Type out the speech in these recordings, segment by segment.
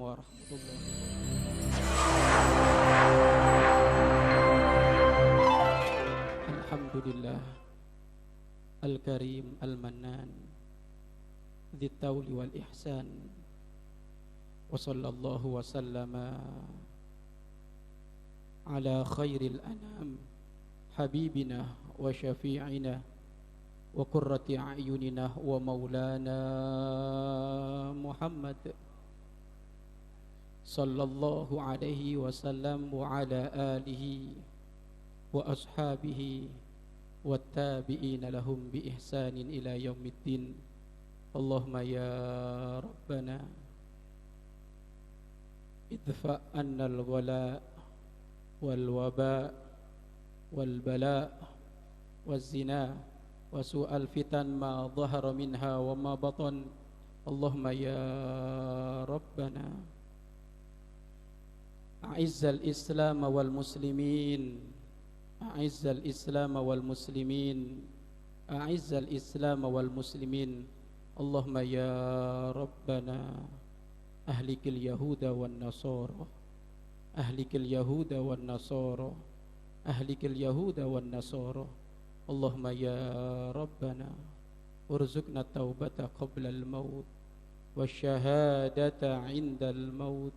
warahmatullahi wabarakatuh. Alhamdulillah Al-Karim Al-Mannan Dzit Tawli wal Ihsan. Wa sallallahu wa sallama ala khairil anam habibina wa syafi'ina wa qurrati a'yunina wa maulana Muhammad sallallahu alaihi wasallam wa ala alihi wa ashabihi wa tabi'ina lahum bi ihsanin ila yaumiddin. Allahumma ya Rabbana idfa' anna al-ghala wal waba wal bala wal zina wa su'al fitan ma dhahara minha wa ma batan. Allahumma ya Rabbana a'izzal islam wal muslimin, a'izzal islam wal muslimin, a'izzal islam wal muslimin. Allahumma ya Rabbana ahlikil yahuda wan nasara, ahlikil yahuda wan nasara, ahlikil yahuda wan nasara. Allahumma ya Rabbana urzuqna taubata qabla al-maut wasyahadata 'inda al-maut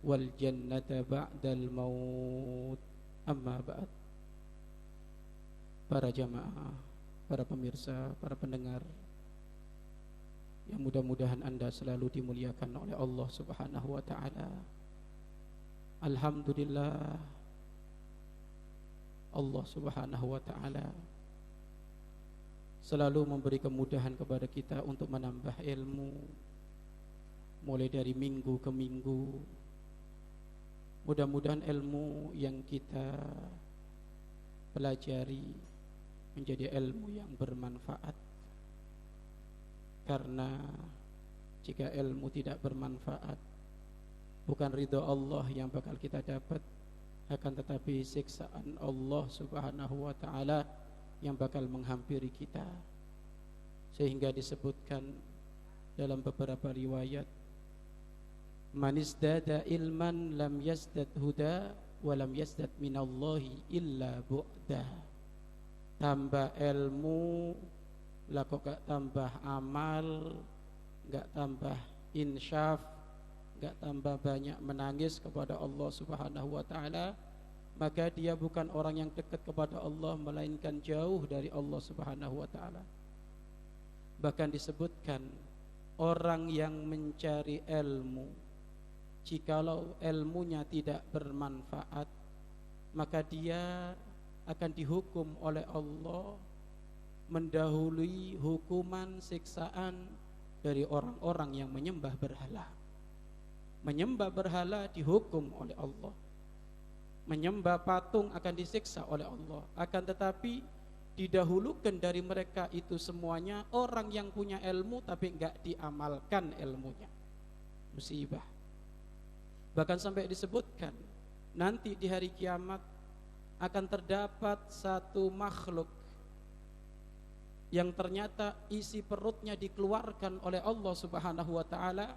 wal jannata ba'da al-maut. Amma ba'd. Para jamaah, para pemirsa, para pendengar yang mudah-mudahan Anda selalu dimuliakan oleh Allah Subhanahu wa taala. Alhamdulillah, Allah Subhanahu wa taala selalu memberi kemudahan kepada kita untuk menambah ilmu mulai dari minggu ke minggu. Mudah-mudahan ilmu yang kita pelajari menjadi ilmu yang bermanfaat, karena jika ilmu tidak bermanfaat, bukan ridha Allah yang bakal kita dapat, akan tetapi siksaan Allah Subhanahu wa ta'ala yang bakal menghampiri kita. Sehingga disebutkan dalam beberapa riwayat, man izdada ilman lam yazdad huda wa lam yazdad minallahi illa bu'da. Tambah ilmu lah kok gak tambah amal, gak tambah insyaf, gak tambah banyak menangis kepada Allah Subhanahu wa ta'ala, maka dia bukan orang yang dekat kepada Allah, melainkan jauh dari Allah Subhanahu wa ta'ala. Bahkan disebutkan orang yang mencari ilmu, jikalau ilmunya tidak bermanfaat, maka dia akan dihukum oleh Allah mendahului hukuman siksaan dari orang-orang yang menyembah berhala. Menyembah berhala dihukum oleh Allah, menyembah patung akan disiksa oleh Allah. Akan tetapi didahulukan dari mereka itu semuanya orang yang punya ilmu tapi enggak diamalkan ilmunya. Musibah. Bahkan sampai disebutkan nanti di hari kiamat akan terdapat satu makhluk yang ternyata isi perutnya dikeluarkan oleh Allah Subhanahu wa ta'ala,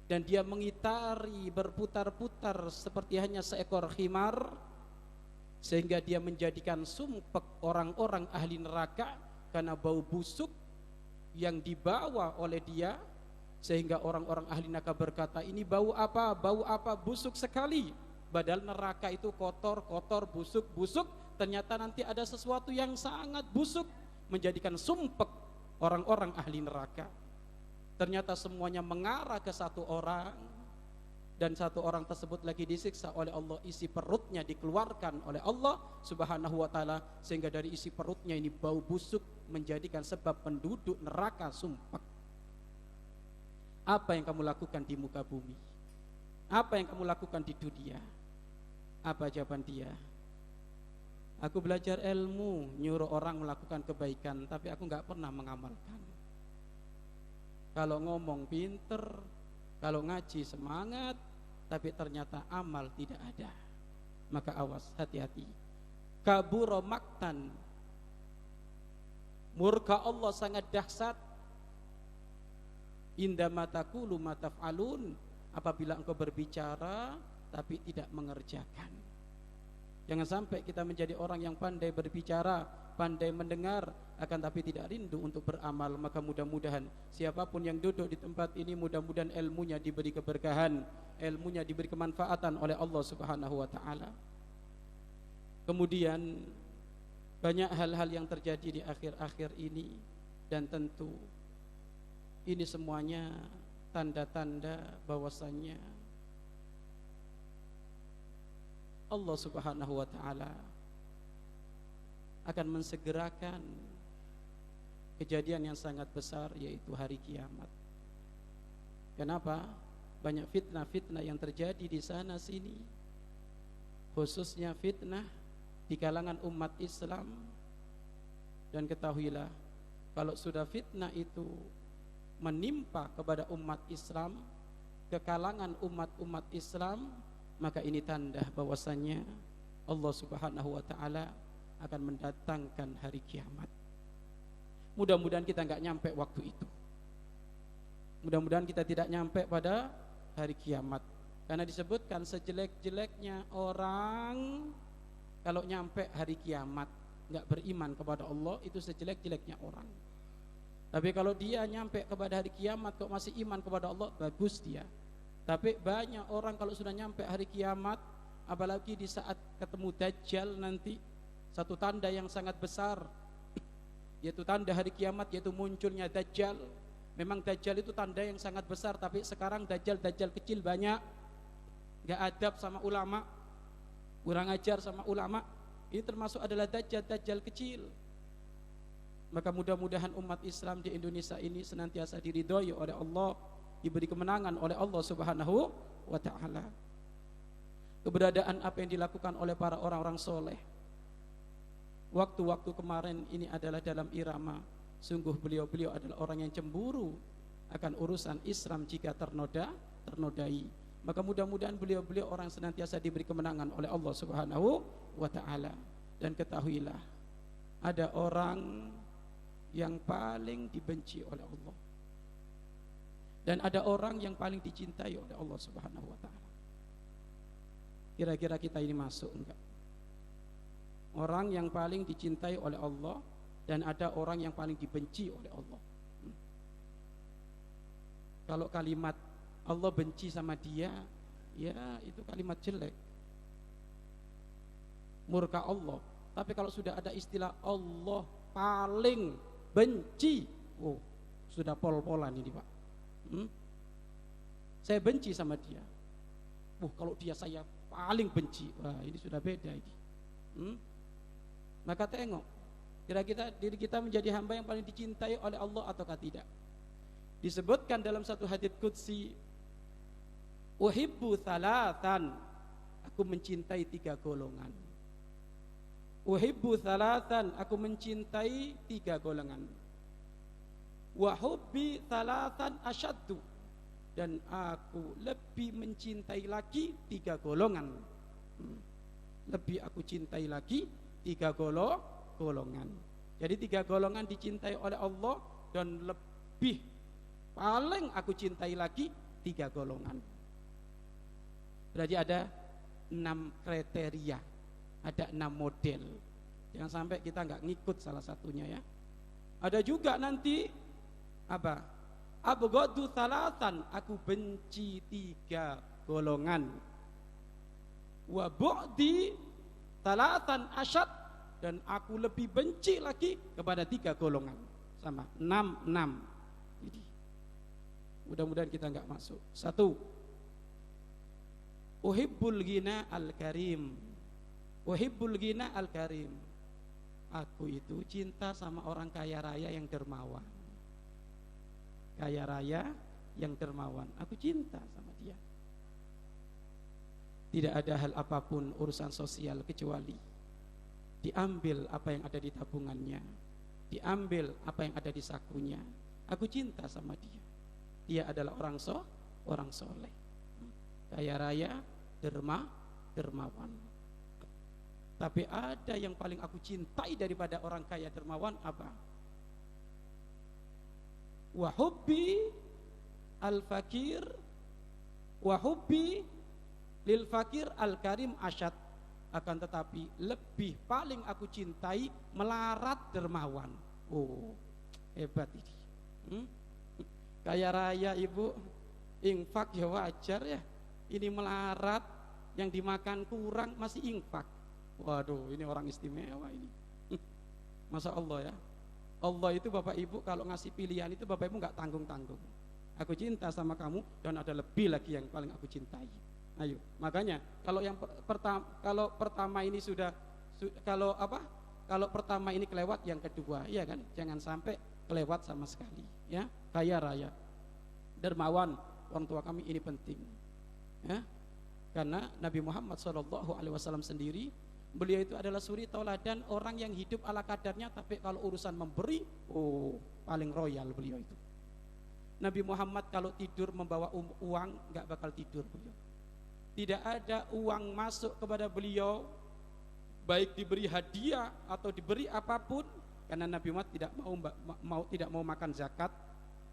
dan dia mengitari berputar-putar seperti hanya seekor khimar, sehingga dia menjadikan sumpek orang-orang ahli neraka karena bau busuk yang dibawa oleh dia, sehingga orang-orang ahli neraka berkata, ini bau apa? Bau apa? Busuk sekali. Padahal neraka itu kotor, busuk. Ternyata nanti ada sesuatu yang sangat busuk menjadikan sumpek orang-orang ahli neraka. Ternyata semuanya mengarah ke satu orang, dan satu orang tersebut lagi disiksa oleh Allah, isi perutnya dikeluarkan oleh Allah Subhanahu wa ta'ala, sehingga dari isi perutnya ini bau busuk menjadikan sebab penduduk neraka sumpek. Apa yang kamu lakukan di muka bumi? Apa yang kamu lakukan di dunia? Apa jawaban dia? Aku belajar ilmu, nyuruh orang melakukan kebaikan, tapi aku gak pernah mengamalkan. Kalau ngomong pinter, kalau ngaji semangat, tapi ternyata amal tidak ada. Maka awas, hati-hati. Kabura maktan, murka Allah sangat dahsyat. Indama taqulu ma taf'alun, apabila engkau berbicara tapi tidak mengerjakan. Jangan sampai kita menjadi orang yang pandai berbicara, pandai mendengar, akan tapi tidak rindu untuk beramal. Maka mudah-mudahan siapapun yang duduk di tempat ini, mudah-mudahan ilmunya diberi keberkahan, ilmunya diberi kemanfaatan oleh Allah Subhanahu wa taala. Kemudian banyak hal-hal yang terjadi di akhir-akhir ini, dan tentu ini semuanya tanda-tanda bahwasannya Allah Subhanahu wa taala akan mensegerakan kejadian yang sangat besar, yaitu hari kiamat. Kenapa? Banyak fitnah-fitnah yang terjadi di sana sini, khususnya fitnah di kalangan umat Islam. Dan ketahuilah, kalau sudah fitnah itu menimpa kepada umat Islam, ke kalangan umat-umat Islam, maka ini tanda bahwasannya Allah Subhanahu wa taala akan mendatangkan hari kiamat. Mudah-mudahan kita enggak nyampe waktu itu. Mudah-mudahan kita tidak nyampe pada hari kiamat. Karena disebutkan sejelek-jeleknya orang kalau nyampe hari kiamat enggak beriman kepada Allah, itu sejelek-jeleknya orang. Tapi kalau dia nyampe kepada hari kiamat kok masih iman kepada Allah, bagus dia. Tapi banyak orang kalau sudah nyampe hari kiamat, apalagi di saat ketemu Dajjal nanti, satu tanda yang sangat besar, yaitu tanda hari kiamat, yaitu munculnya Dajjal. Memang Dajjal itu tanda yang sangat besar, tapi sekarang Dajjal kecil banyak, gak adab sama ulama, kurang ajar sama ulama. Ini termasuk adalah Dajjal kecil. Maka mudah-mudahan umat Islam di Indonesia ini senantiasa diridhoi oleh Allah, diberi kemenangan oleh Allah Subhanahu wa ta'ala. Keberadaan apa yang dilakukan oleh para orang-orang soleh waktu-waktu kemarin ini adalah dalam irama. Sungguh beliau-beliau adalah orang yang cemburu akan urusan Islam jika ternodai. Maka mudah-mudahan beliau-beliau orang senantiasa diberi kemenangan oleh Allah Subhanahu wa ta'ala. Dan ketahuilah, ada orang yang paling dibenci oleh Allah, dan ada orang yang paling dicintai oleh Allah Subhanahu wa ta'ala. Kira-kira kita ini masuk enggak? Orang yang paling dicintai oleh Allah, dan ada orang yang paling dibenci oleh Allah. Kalau kalimat Allah benci sama dia, ya itu kalimat jelek, murka Allah. Tapi kalau sudah ada istilah Allah paling benci, oh sudah pol-polan ini Pak. Saya benci sama dia. Kalau dia saya paling benci, wah ini sudah beda ini. Maka tengok, kira-kira diri kita menjadi hamba yang paling dicintai oleh Allah ataukah tidak? Disebutkan dalam satu hadits qudsi, uhibbu thalathan, aku mencintai 3 golongan. Uhibbu thalathan, aku mencintai 3 golongan. Wa hubbi thalathan asyaddu, dan aku lebih mencintai lagi 3 golongan. Lebih aku cintai lagi 3 golongan. Jadi 3 golongan dicintai oleh Allah, dan lebih paling aku cintai lagi 3 golongan. Berarti ada 6 kriteria, ada 6 model. Jangan sampai kita nggak ngikut salah satunya ya. Ada juga nanti apa? Abghadu thalathan, aku benci 3 golongan. Wa bu'di thalathan asyad, dan aku lebih benci lagi kepada 3 golongan. Sama 6. Jadi mudah-mudahan kita nggak masuk. 1. Uhibbul ghina al-karim. Uhibbul ghina al-karim. Aku itu cinta sama orang kaya raya yang dermawan. Kaya raya yang dermawan, aku cinta sama dia. Tidak ada hal apapun urusan sosial kecuali diambil apa yang ada di tabungannya, diambil apa yang ada di sakunya. Aku cinta sama dia. Dia adalah orang soleh, kaya raya, dermawan. Tapi ada yang paling aku cintai daripada orang kaya dermawan, apa? Wa hubbi al-fakir Wa hubbi lil fakir al karim asyad, akan tetapi lebih paling aku cintai melarat dermawan. Oh, hebat ini. Kaya raya ibu, infak ya wajar ya. Ini melarat, yang dimakan kurang masih infak. Waduh, ini orang istimewa ini. Masya Allah ya. Allah itu Bapak Ibu kalau ngasih pilihan itu Bapak Ibu nggak tanggung-tanggung. Aku cinta sama kamu dan ada lebih lagi yang paling aku cintai. Ayo, makanya kalau yang pertama ini sudah kalau pertama ini kelewat, yang kedua, iya kan? Jangan sampai kelewat sama sekali, ya. Kaya raya, dermawan, orang tua kami ini penting, ya. Karena Nabi Muhammad SAW sendiri, beliau itu adalah suri tauladan orang yang hidup ala kadarnya, tapi kalau urusan memberi, paling royal beliau itu. Nabi Muhammad kalau tidur membawa uang, nggak bakal tidur beliau. Tidak ada uang masuk kepada beliau, baik diberi hadiah atau diberi apapun, karena Nabi Muhammad tidak mau makan zakat.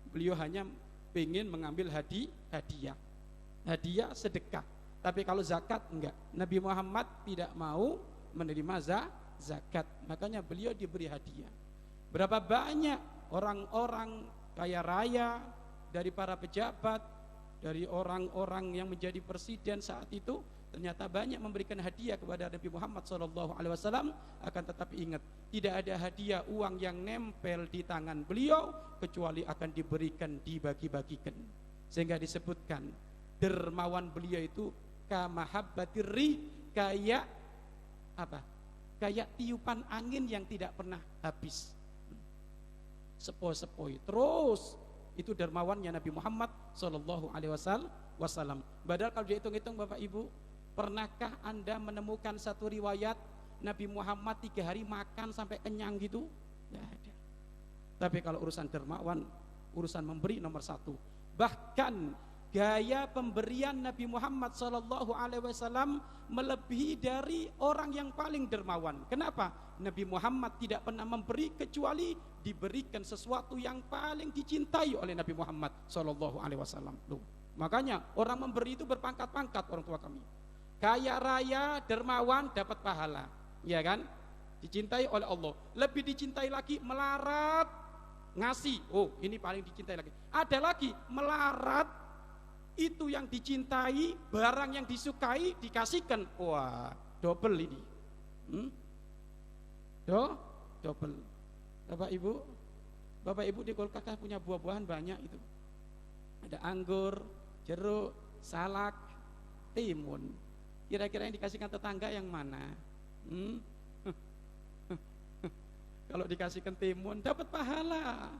Beliau hanya ingin mengambil hadiah sedekah. Tapi kalau zakat enggak. Nabi Muhammad tidak mau menerima zakat, makanya beliau diberi hadiah. Berapa banyak orang-orang kaya raya, dari para pejabat, dari orang-orang yang menjadi presiden saat itu, ternyata banyak memberikan hadiah kepada Nabi Muhammad SAW. Akan tetapi ingat, tidak ada hadiah uang yang nempel di tangan beliau kecuali akan diberikan, dibagi-bagikan. Sehingga disebutkan dermawan beliau itu kamahabbatirri, kayak apa? Kayak tiupan angin yang tidak pernah habis, sepoi-sepoi terus. Itu dermawannya Nabi Muhammad SAW. Padahal kalau dihitung-hitung Bapak Ibu, pernahkah Anda menemukan satu riwayat Nabi Muhammad 3 hari makan sampai kenyang gitu? Tidak ada. Tapi kalau urusan dermawan, urusan memberi nomor 1. Bahkan gaya pemberian Nabi Muhammad SAW melebihi dari orang yang paling dermawan. Kenapa? Nabi Muhammad tidak pernah memberi kecuali diberikan sesuatu yang paling dicintai oleh Nabi Muhammad SAW. Makanya orang memberi itu berpangkat-pangkat, orang tua kami. Kaya raya, dermawan, dapat pahala, ya kan? Dicintai oleh Allah. Lebih dicintai lagi melarat, ngasih. Oh, ini paling dicintai lagi. Ada lagi melarat, itu yang dicintai, barang yang disukai dikasihkan. Wah, double ini. Double. Bapak Ibu di Kolkata punya buah-buahan banyak itu. Ada anggur, jeruk, salak, timun. Kira-kira yang dikasihkan tetangga yang mana? Kalau dikasihkan timun dapat pahala,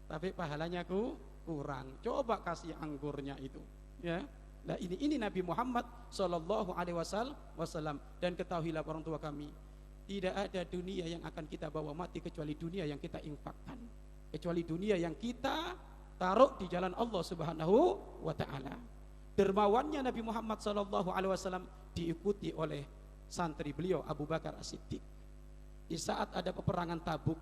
tapi pahalanya kurang. Coba kasih anggurnya itu, ya. Nah ini Nabi Muhammad SAW. Dan ketahuilah orang tua kami, tidak ada dunia yang akan kita bawa mati kecuali dunia yang kita infakkan, kecuali dunia yang kita taruh di jalan Allah Subhanahu wa Ta'ala. Dermawannya Nabi Muhammad SAW diikuti oleh santri beliau Abu Bakar As-Siddiq. Di saat ada peperangan Tabuk,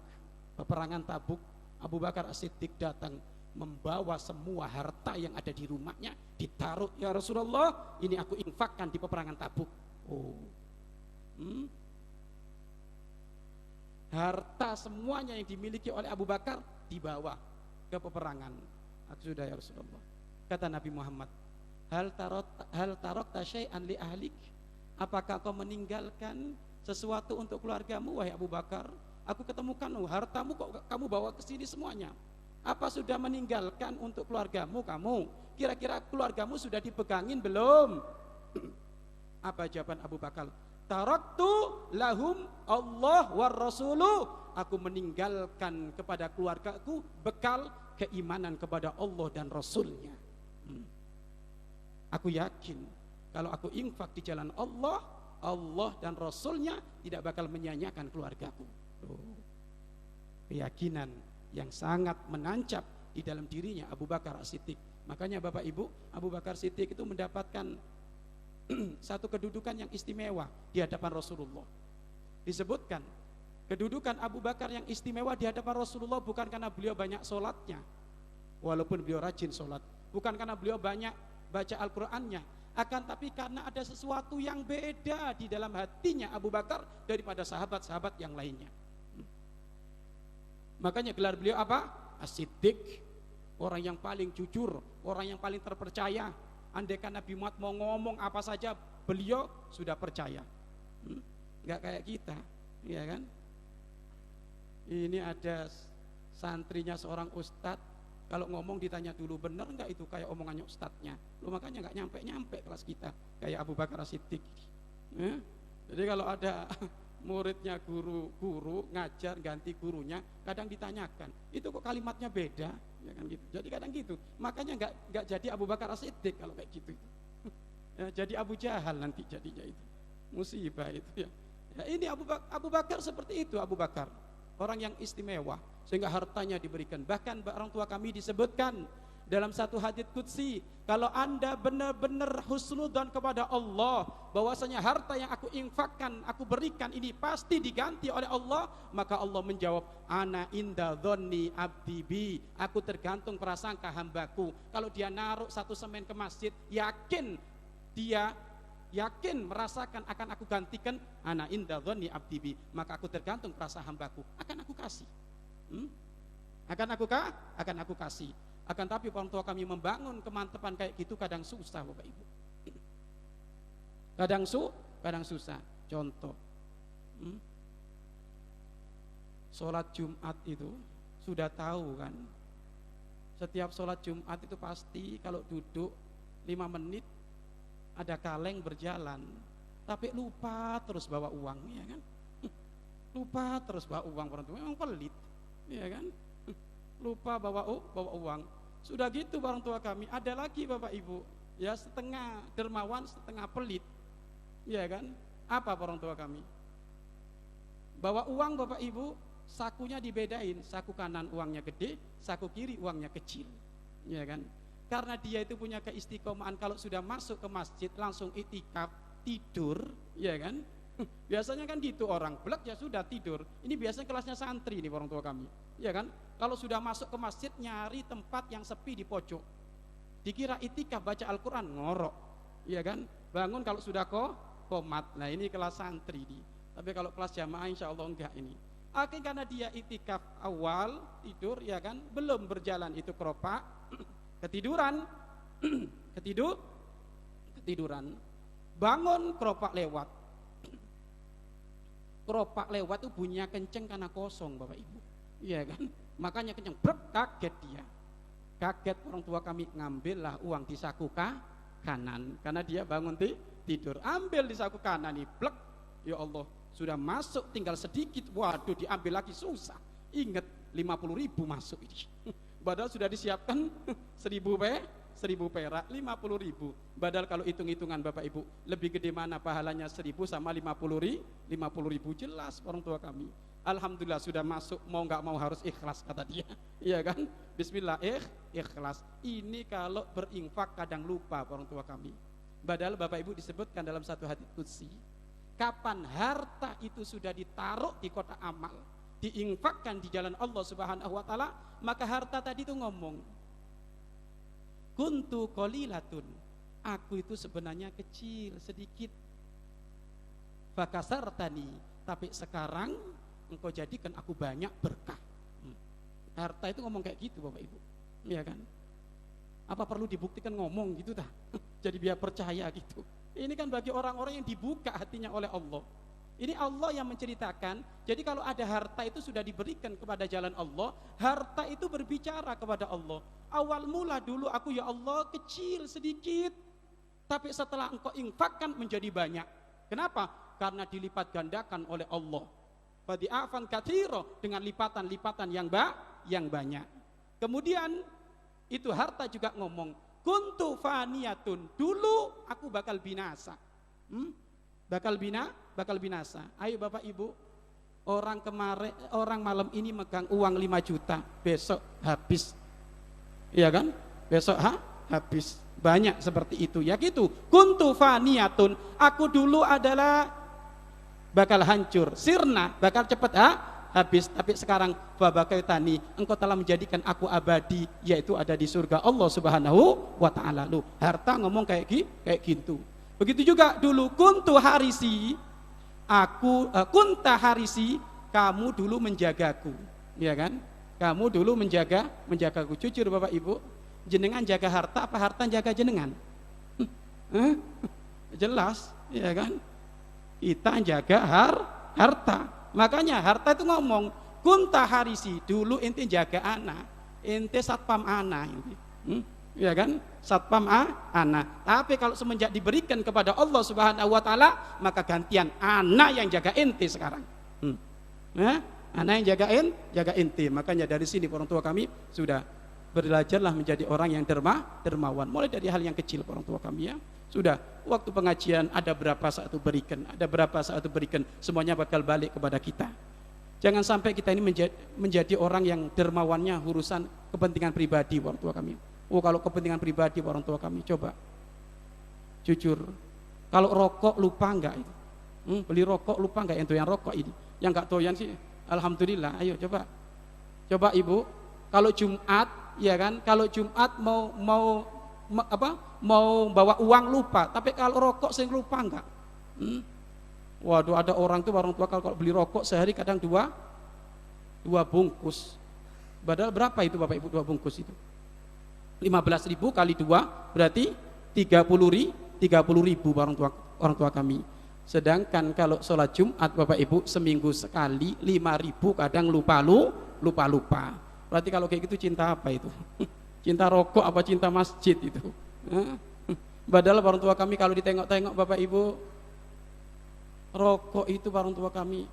Abu Bakar As-Siddiq datang membawa semua harta yang ada di rumahnya, ditaruh, ya Rasulullah, ini aku infakkan di peperangan Tabuk. Harta semuanya yang dimiliki oleh Abu Bakar dibawa ke peperangan. Sudah ya Rasulullah. Kata Nabi Muhammad, hal tarakta syai'an li ahlik? Apakah kau meninggalkan sesuatu untuk keluargamu, wahai Abu Bakar? Aku ketemukan hartamu kok kamu bawa ke sini semuanya. Apa sudah meninggalkan untuk keluargamu kamu? Kira-kira keluargamu sudah dipegangin belum? Apa jawaban Abu Bakar? Taraktu lahum Allah war rasuluh. Aku meninggalkan kepada keluargaku bekal keimanan kepada Allah dan Rasulnya. Aku yakin kalau aku infak di jalan Allah, Allah dan Rasulnya tidak bakal menyanyiakan keluargaku. Keyakinan yang sangat menancap di dalam dirinya Abu Bakar As-Siddiq. Makanya Bapak Ibu, Abu Bakar Siddiq itu mendapatkan satu kedudukan yang istimewa di hadapan Rasulullah. Disebutkan kedudukan Abu Bakar yang istimewa di hadapan Rasulullah bukan karena beliau banyak sholatnya, walaupun beliau rajin sholat, bukan karena beliau banyak baca Al-Qur'annya. Akan tapi karena ada sesuatu yang beda di dalam hatinya Abu Bakar daripada sahabat-sahabat yang lainnya. Makanya gelar beliau apa? As-Siddiq, orang yang paling jujur, orang yang paling terpercaya. Andaikan Nabi Muhammad mau ngomong apa saja, beliau sudah percaya. Enggak kayak kita, ya kan? Ini ada santrinya seorang ustadz, kalau ngomong ditanya dulu benar enggak itu kayak omongannya ustadznya. Lu makanya enggak nyampe kelas kita kayak Abu Bakar As-Siddiq. Jadi kalau ada muridnya guru ngajar ganti gurunya, kadang ditanyakan, itu kok kalimatnya beda, ya kan gitu. Jadi kadang gitu. Makanya enggak jadi Abu Bakar As-Siddiq kalau kayak gitu. Ya, jadi Abu Jahal nanti jadinya itu. Musibah itu ya. Ya ini Abu Bakar seperti itu, Abu Bakar. Orang yang istimewa sehingga hartanya diberikan. Bahkan orang tua kami disebutkan dalam satu hadits qudsi, kalau Anda benar-benar husnudzon kepada Allah bahwasanya harta yang aku infakkan, aku berikan ini pasti diganti oleh Allah, maka Allah menjawab, ana inda dzanni abdi bi, aku tergantung prasangka hambaku. Kalau dia naruh satu semen ke masjid, yakin merasakan akan aku gantikan, ana inda dzanni abdi bi, maka aku tergantung perasa hambaku, akan aku kasih. Akan aku kasih. Akan tapi orang tua kami membangun kemantapan kayak gitu kadang susah Bapak Ibu. Kadang susah. Contoh, sholat Jumat itu sudah tahu kan, setiap sholat Jumat itu pasti kalau duduk 5 menit ada kaleng berjalan, tapi lupa terus bawa uang, ya kan? Lupa terus bawa uang, orang tua memang pelit, ya kan? Lupa bawa uang. Sudah gitu orang tua kami, ada lagi Bapak Ibu, ya setengah dermawan, setengah pelit, ya kan? Apa orang tua kami? Bawa uang Bapak Ibu, sakunya dibedain, saku kanan uangnya gede, saku kiri uangnya kecil, ya kan? Karena dia itu punya keistiqomahan, kalau sudah masuk ke masjid langsung itikaf, tidur, ya kan? Biasanya kan gitu orang, blek ya sudah tidur. Ini biasanya kelasnya santri nih orang tua kami, ya kan? Kalau sudah masuk ke masjid nyari tempat yang sepi di pojok, dikira itikaf baca Al-Quran, ngorok, ya kan? Bangun kalau sudah komat. Nah ini kelas santri nih. Tapi kalau kelas jamaah insya Allah enggak ini. Akhirnya karena dia itikaf awal tidur, ya kan? Belum berjalan itu keropak, ketiduran, bangun keropak lewat itu bunyinya kenceng karena kosong Bapak Ibu, iya kan? Makanya kenceng, kaget dia, orang tua kami ngambillah uang di saku kanan, karena dia bangun tidur, ambil di saku kanan nih, blek, ya Allah sudah masuk tinggal sedikit, waduh diambil lagi susah, inget 50.000 masuk ini. Padahal sudah disiapkan 1.000 perak, 50.000. Padahal kalau hitung-hitungan Bapak Ibu, lebih gede mana pahalanya 1.000 sama 50.000? Jelas orang tua kami. Alhamdulillah sudah masuk, mau nggak mau harus ikhlas kata dia. Iya kan? Bismillah, ikhlas. Ini kalau berinfak kadang lupa orang tua kami. Padahal Bapak Ibu disebutkan dalam satu hadits qudsi, kapan harta itu sudah ditaruh di kotak amal, diinfakkan di jalan Allah Subhanahu wa taala, maka harta tadi itu ngomong, kuntu qalilatun, aku itu sebenarnya kecil sedikit, fakasartani, tapi sekarang engkau jadikan aku banyak berkah. Harta itu ngomong kayak gitu Bapak Ibu, ya kan? Apa perlu dibuktikan ngomong gitu dah? Jadi biar percaya gitu. Ini kan bagi orang-orang yang dibuka hatinya oleh Allah. Ini Allah yang menceritakan. Jadi kalau ada harta itu sudah diberikan kepada jalan Allah, harta itu berbicara kepada Allah. Awal mula dulu aku ya Allah kecil sedikit, tapi setelah engkau infakkan menjadi banyak. Kenapa? Karena dilipat gandakan oleh Allah. Fadi'afan katsira, dengan lipatan-lipatan yang banyak. Kemudian itu harta juga ngomong, kuntu faniyatun, dulu aku bakal binasa. Bakal binasa. Ayo Bapak Ibu, orang malam ini megang uang 5 juta, besok habis. Iya kan? Besok habis. Banyak seperti itu. Ya gitu. Kuntu faniyatun, aku dulu adalah bakal hancur. Sirna, bakal cepat habis. Tapi sekarang fabaqaitani, engkau telah menjadikan aku abadi, yaitu ada di surga Allah Subhanahu wa taala. Lu harta ngomong kayak gitu. Begitu juga dulu kuntu harisi, kunta harisi, kamu dulu menjagaku, ya kan? Kamu dulu menjagaku. Jujur Bapak Ibu, jenengan jaga harta apa harta jaga jenengan? Jelas, ya kan? Kita jaga harta. Makanya harta itu ngomong, kunta harisi, dulu ente jaga anak, ente satpam anak, ya kan? Satpam anak. Tapi kalau semenjak diberikan kepada Allah Subhanahu wa taala, maka gantian anak yang jaga ente sekarang. Anak yang jaga ente. Makanya dari sini orang tua kami sudah belajarlah menjadi orang yang dermawan. Mulai dari hal yang kecil orang tua kami ya. Sudah waktu pengajian ada berapa saat itu berikan, semuanya bakal balik kepada kita. Jangan sampai kita ini menjadi orang yang dermawannya urusan kepentingan pribadi orang tua kami. Kalau kepentingan pribadi orang tua kami, coba jujur, kalau rokok lupa enggak itu? Beli rokok lupa enggak yang rokok ini? Yang enggak doyan sih, alhamdulillah. Ayo coba ibu, kalau Jumat, ya kan? Kalau Jumat mau bawa uang lupa, tapi kalau rokok sering lupa enggak? Waduh, ada orang tua kalau beli rokok sehari kadang dua bungkus. Padahal berapa itu Bapak Ibu 2 bungkus itu? 15.000 kali 2 berarti 30.000 orang tua kami. Sedangkan kalau sholat Jumat Bapak Ibu seminggu sekali 5.000 kadang lupa. Berarti kalau kayak gitu cinta apa itu? Cinta rokok apa cinta masjid itu? Padahal orang tua kami kalau ditengok-tengok Bapak Ibu, rokok itu orang tua kami,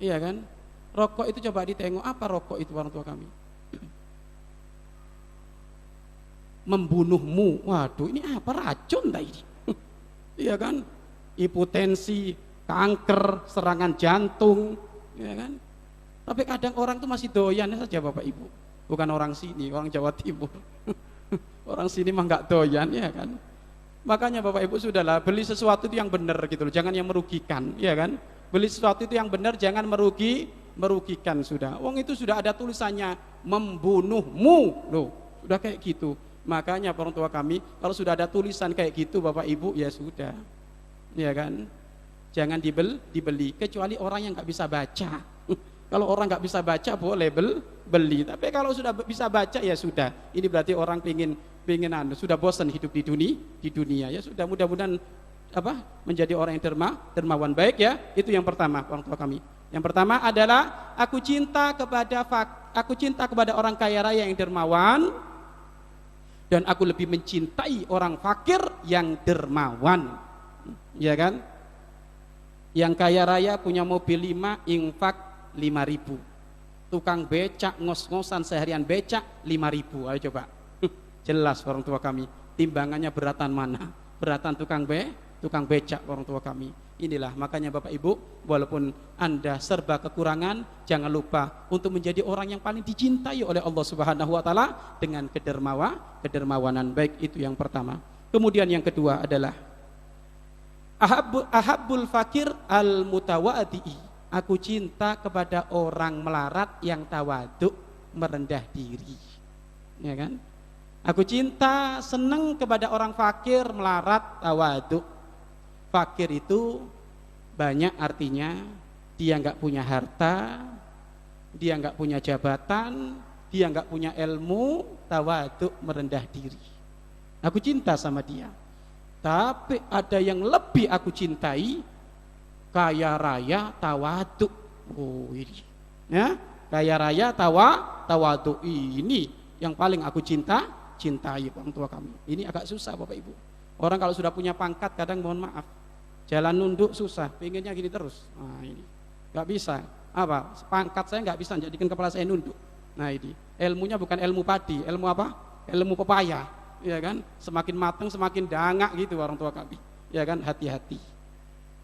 iya kan? Rokok itu coba ditengok, apa rokok itu orang tua kami? Membunuhmu. Waduh, ini apa, racun dah ini? Iya kan? Hipotensi, kanker, serangan jantung, iya kan? Tapi kadang orang itu masih doyan saja Bapak Ibu. Bukan orang sini, orang Jawa Timur. Orang sini mah nggak doyan, ya kan? Makanya Bapak Ibu sudahlah, beli sesuatu itu yang benar gitu loh, jangan yang merugikan, ya kan? Beli sesuatu itu yang benar, jangan merugikan sudah. Wong itu sudah ada tulisannya membunuhmu, loh, sudah kayak gitu. Makanya orang tua kami kalau sudah ada tulisan kayak gitu Bapak Ibu, ya sudah, ya kan? Jangan dibeli, kecuali orang yang nggak bisa baca. Kalau orang nggak bisa baca boleh beli, tapi kalau sudah bisa baca ya sudah. Ini berarti orang pingin sudah bosan hidup di dunia ya sudah, mudah-mudahan menjadi orang yang dermawan. Baik ya, itu yang pertama orang tua kami. Yang pertama adalah aku cinta kepada orang kaya raya yang dermawan, dan aku lebih mencintai orang fakir yang dermawan, ya kan? Yang kaya raya punya mobil 5, infak 5.000. Tukang becak ngos-ngosan seharian becak 5.000. Ayo coba. Jelas orang tua kami. Timbangannya beratan mana? Beratan tukang becak orang tua kami. Inilah makanya Bapak Ibu, walaupun Anda serba kekurangan, jangan lupa untuk menjadi orang yang paling dicintai oleh Allah Subhanahu wa taala dengan kedermawanan. Baik, itu yang pertama. Kemudian yang kedua adalah ahabbul fakir al mutawadi'i. Aku cinta kepada orang melarat yang tawaduk, merendah diri, ya kan? Aku cinta, senang kepada orang fakir, melarat, tawaduk. Fakir itu banyak artinya, dia nggak punya harta, dia nggak punya jabatan, dia nggak punya ilmu, tawaduk, merendah diri. Aku cinta sama dia. Tapi ada yang lebih aku cintai, kaya raya tawaduk. Oh ini, ya, kaya raya tawaduk ini yang paling aku cintai orang tua kami. Ini agak susah Bapak Ibu. Orang kalau sudah punya pangkat kadang mohon maaf, jalan nunduk susah, pengennya gini terus. Nah ini nggak bisa. Apa? Pangkat saya nggak bisa jadikan kepala saya nunduk. Nah ini ilmunya bukan ilmu padi, ilmu apa? Ilmu pepaya, ya kan? Semakin matang semakin dangak gitu orang tua kami, ya kan? Hati-hati.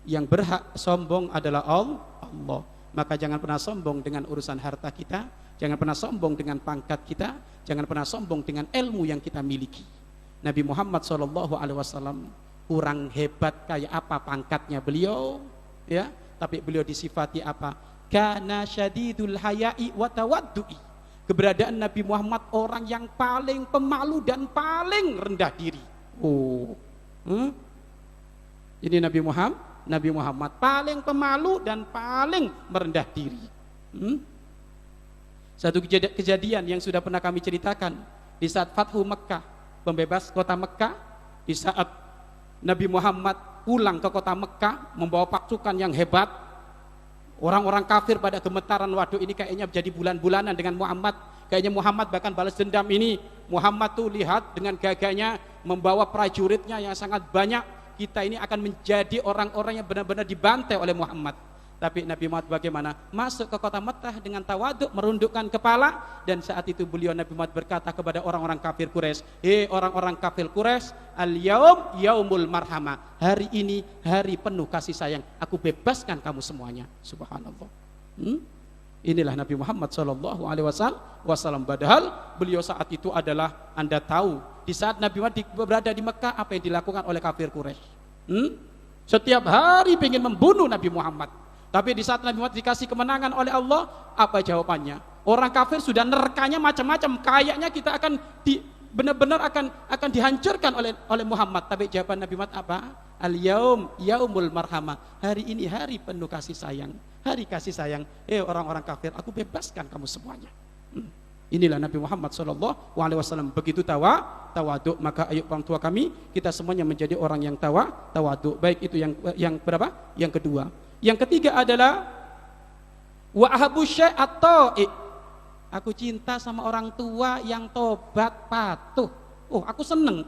Yang berhak sombong adalah Allah. Maka jangan pernah sombong dengan urusan harta kita, jangan pernah sombong dengan pangkat kita, jangan pernah sombong dengan ilmu yang kita miliki. Nabi Muhammad SAW kurang hebat kayak apa pangkatnya beliau, ya, tapi beliau disifati apa? kana syadidul haya'i wa tawaddu'i. Keberadaan Nabi Muhammad orang yang paling pemalu dan paling rendah diri. Ini Nabi Muhammad paling pemalu dan paling merendah diri. Satu kejadian yang sudah pernah kami ceritakan di saat Fathu Mekkah, pembebas kota Mekkah, di saat Nabi Muhammad pulang ke kota Mekkah membawa pasukan yang hebat. Orang-orang kafir pada gemetaran, waduh ini kayaknya jadi bulan-bulanan dengan Muhammad. Kayaknya Muhammad bahkan balas dendam ini. Muhammad tuh lihat dengan gagahnya membawa prajuritnya yang sangat banyak. Kita ini akan menjadi orang-orang yang benar-benar dibantai oleh Muhammad. Tapi Nabi Muhammad bagaimana? Masuk ke kota Mekkah dengan tawaduk, merundukkan kepala. Dan saat itu beliau Nabi Muhammad berkata kepada orang-orang kafir Quraisy, hei orang-orang kafir Quraisy, al-yaum yaumul marhamah. Hari ini hari penuh kasih sayang. Aku bebaskan kamu semuanya. Subhanallah. Inilah Nabi Muhammad SAW. Padahal beliau saat itu adalah, Anda tahu, di saat Nabi Muhammad berada di Mekkah, apa yang dilakukan oleh kafir Quraisy? Setiap hari ingin membunuh Nabi Muhammad. Tapi di saat Nabi Muhammad dikasih kemenangan oleh Allah, apa jawabannya? Orang kafir sudah nerkanya macam-macam. Kayaknya kita akan benar-benar akan dihancurkan oleh Muhammad. Tapi jawaban Nabi Muhammad apa? Al-yaum yaumul marhamah. Hari ini hari penuh kasih sayang. Hari kasih sayang. Orang-orang kafir, aku bebaskan kamu semuanya. Inilah Nabi Muhammad SAW. Begitu tawaduk. Maka ayo orang tua kami, kita semuanya menjadi orang yang tawaduk. Baik itu yang berapa? Yang kedua. Yang ketiga adalah wa ahabbu syai'at ta'i. Aku cinta sama orang tua yang tobat patuh. Aku seneng.